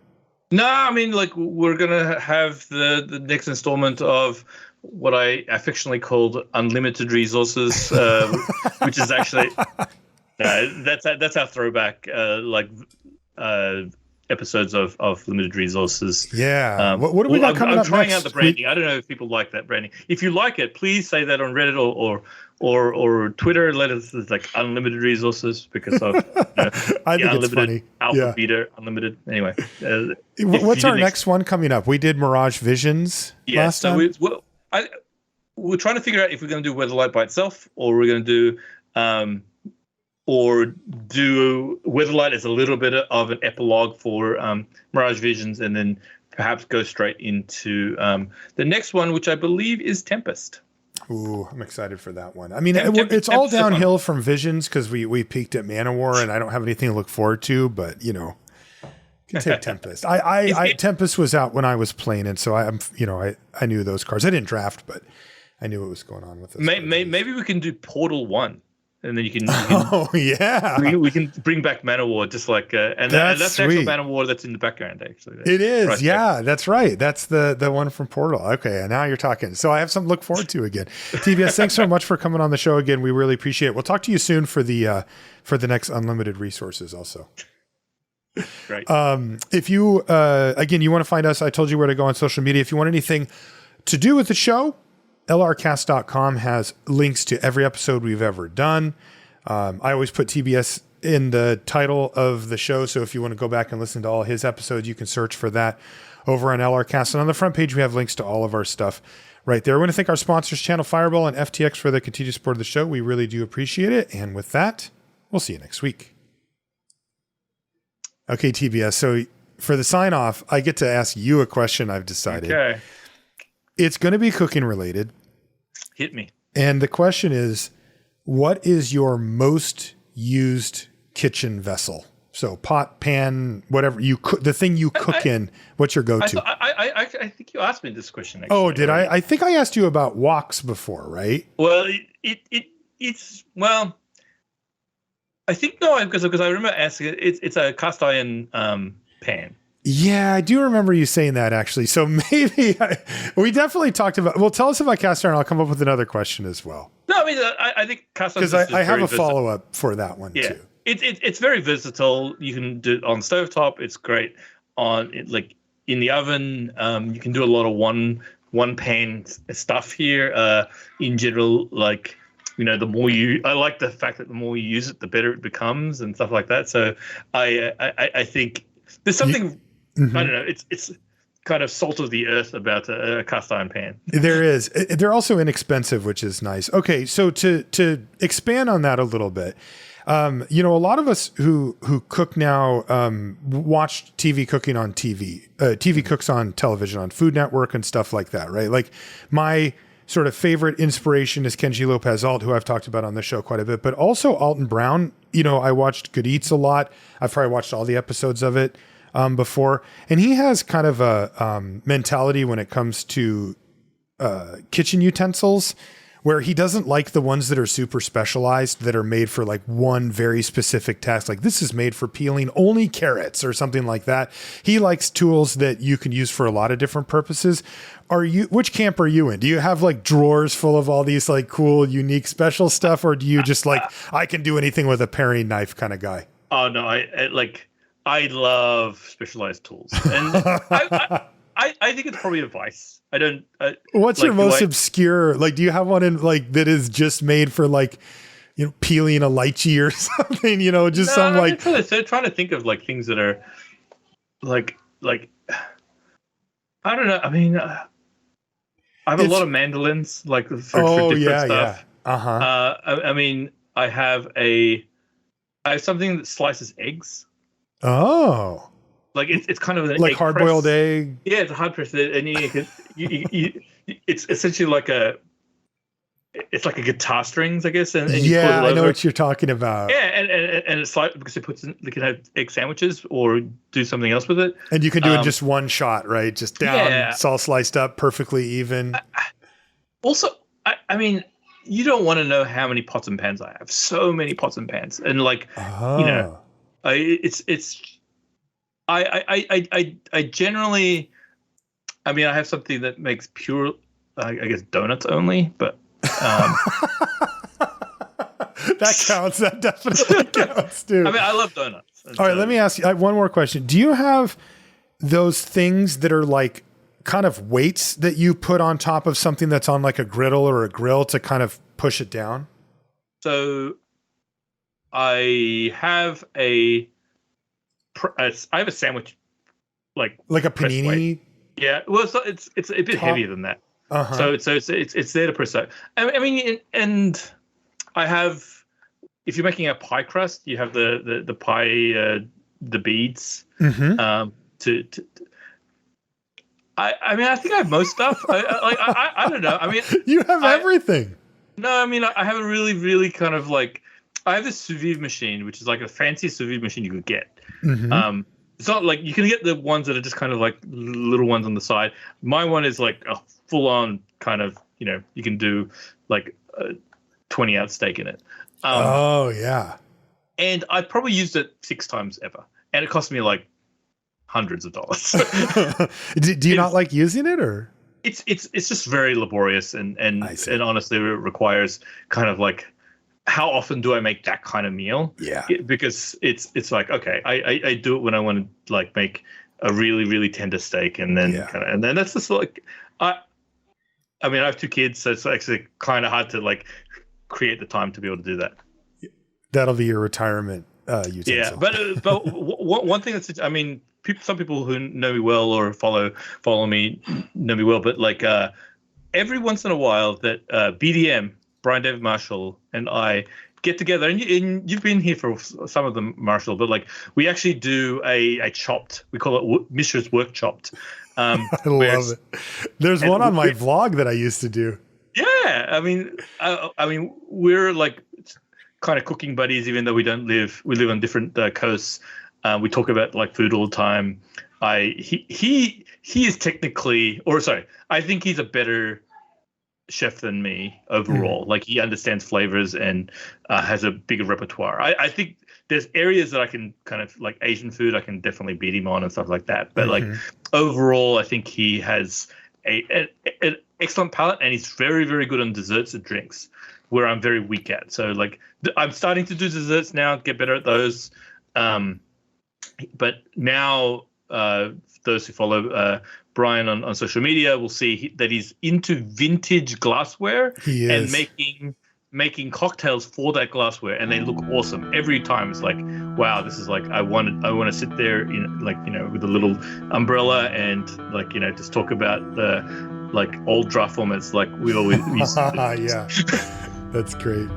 No, I mean, like we're going to have the next installment of what I affectionately called Unlimited Resources, which is actually that's our throwback, episodes of Limited Resources. Yeah. What do we got coming up next? I'm trying out the branding. I don't know if people like that branding. If you like it, please say that on Reddit or Twitter. Let us like Unlimited Resources because of I think Unlimited, it's funny. Alpha, Beta, Unlimited. Anyway. What's our next one coming up? We did Mirage Visions last time. we're trying to figure out if we're going to do Weatherlight by itself, or we're going to do Weatherlight as a little bit of an epilogue for Mirage Visions, and then perhaps go straight into the next one, which I believe is Tempest. Ooh, I'm excited for that one. I mean, it's all downhill from Visions because we peaked at Manowar, and I don't have anything to look forward to. But you know, you can take Tempest. Tempest was out when I was playing, and so I knew those cards. I didn't draft, but I knew what was going on with this. Maybe we can do Portal 1. And then you can oh yeah, we can bring back Manowar, just like and that's the actual Manowar that's in the background actually. It is, right yeah, that's right. That's the one from Portal. Okay, and now you're talking. So I have something to look forward to again. TBS, thanks so much for coming on the show again. We really appreciate it. We'll talk to you soon for the next Unlimited Resources also. Great. If you again you want to find us, I told you where to go on social media. If you want anything to do with the show, lrcast.com has links to every episode we've ever done. I always put TBS in the title of the show, so if you want to go back and listen to all his episodes, you can search for that over on LRcast. And on the front page, we have links to all of our stuff right there. We want to thank our sponsors, Channel Fireball and FTX, for the continued support of the show. We really do appreciate it. And with that, we'll see you next week. Okay, TBS. So for the sign off, I get to ask you a question I've decided. Okay. It's going to be cooking related. Hit me. And the question is, what is your most used kitchen vessel? So pot, pan, whatever you cook, the thing you cook in, what's your go-to? I think you asked me this question. Actually, oh, did I? I think I asked you about woks before, right? Well, it's I think no, because I remember asking it. It's a cast iron pan. Yeah, I do remember you saying that actually. So maybe we definitely talked about. Well, tell us about cast iron. I'll come up with another question as well. No, I mean I think cast iron because I have a follow up for that one too. It's very versatile. You can do it on stovetop. It's great on like in the oven. You can do a lot of one pan stuff here. In general, like the more I like the fact that the more you use it, the better it becomes and stuff like that. So I think there's something. Mm-hmm. I don't know. It's kind of salt of the earth about a cast iron pan. There is. They're also inexpensive, which is nice. Okay, so to expand on that a little bit, a lot of us who cook now watch TV cooking on TV. TV cooks on television, on Food Network and stuff like that, right? Like my sort of favorite inspiration is Kenji Lopez Alt, who I've talked about on the show quite a bit, but also Alton Brown. I watched Good Eats a lot. I've probably watched all the episodes of it. Before, and he has kind of a mentality when it comes to kitchen utensils, where he doesn't like the ones that are super specialized, that are made for like one very specific task. Like this is made for peeling only carrots or something like that. He likes tools that you can use for a lot of different purposes. Which camp are you in? Do you have like drawers full of all these like cool, unique, special stuff, or do you just like I can do anything with a paring knife kind of guy? Oh no, I love specialized tools, and I think it's probably a vice. I don't. What's your most obscure? Like, do you have one in like that is just made for like, peeling a lychee or something? I'm trying to think of like things that are like I don't know. I mean, I have a lot of mandolins like for different stuff. Yeah. I mean, I have something that slices eggs. Oh, like it's kind of an like hard boiled egg. Yeah, it's a hard press, and it's essentially like it's like a guitar strings, I guess. And I know what you're talking about. Yeah, and it's like because it you can have egg sandwiches or do something else with it. And you can do it in just one shot, right? Just down, it's all sliced up, perfectly even. Also, I mean, you don't want to know how many pots and pans I have. So many pots and pans, and I generally, I mean, I have something that makes pure, I guess, donuts only, but that counts. That definitely counts, dude. I mean, I love donuts. All right, let me ask you one more question. Do you have those things that are like kind of weights that you put on top of something that's on like a griddle or a grill to kind of push it down? So I have a sandwich like a panini. Weight. Yeah, well, it's a bit heavier than that. Uh-huh. So it's there to preserve. I mean, and I have. If you're making a pie crust, you have the pie the beads. Mm-hmm. I mean, I think I have most stuff. I don't know. I mean, You have everything. no, I mean, I have a really kind of like, I have this sous vide machine, which is like a fancy sous vide machine you could get. Mm-hmm. It's not like you can get the ones that are just kind of like little ones on the side. My one is like a full on kind of, you can do like a 20-ounce steak in it. Oh yeah. And I probably used it 6 times ever, and it cost me like hundreds of dollars. Do you not like using it, or? It's just very laborious and honestly it requires kind of like, how often do I make that kind of meal? Yeah. Because it's like, okay, I do it when I want to like make a really tender steak, and then and then that's just like, I mean, I have 2 kids, so it's actually kind of hard to like create the time to be able to do that. That'll be your retirement utensil. Yeah, but one thing that's, I mean, some people who know me well or follow me know me well, but like every once in a while that BDM, Brian David Marshall, and I get together, and you've been here for some of them, Marshall, but like we actually do a chopped, we call it Mishra's Work Chopped. I love it. There's one on my vlog that I used to do. Yeah, I mean, we're like kind of cooking buddies, even though we live on different coasts. We talk about like food all the time. He is technically, or sorry, I think he's a better chef than me overall. Like he understands flavors and has a bigger repertoire. I think there's areas that I can kind of like Asian food, I can definitely beat him on and stuff like that. But like overall, I think he has an excellent palate, and he's very good on desserts and drinks, where I'm very weak at. So like I'm starting to do desserts now, get better at those. But now those who follow Brian on social media will see that he's into vintage glassware and making cocktails for that glassware, and they look awesome every time. It's like, wow, this is like I want to sit there with a little umbrella and like just talk about the like old draft formats like we always used to do. Yeah, that's great.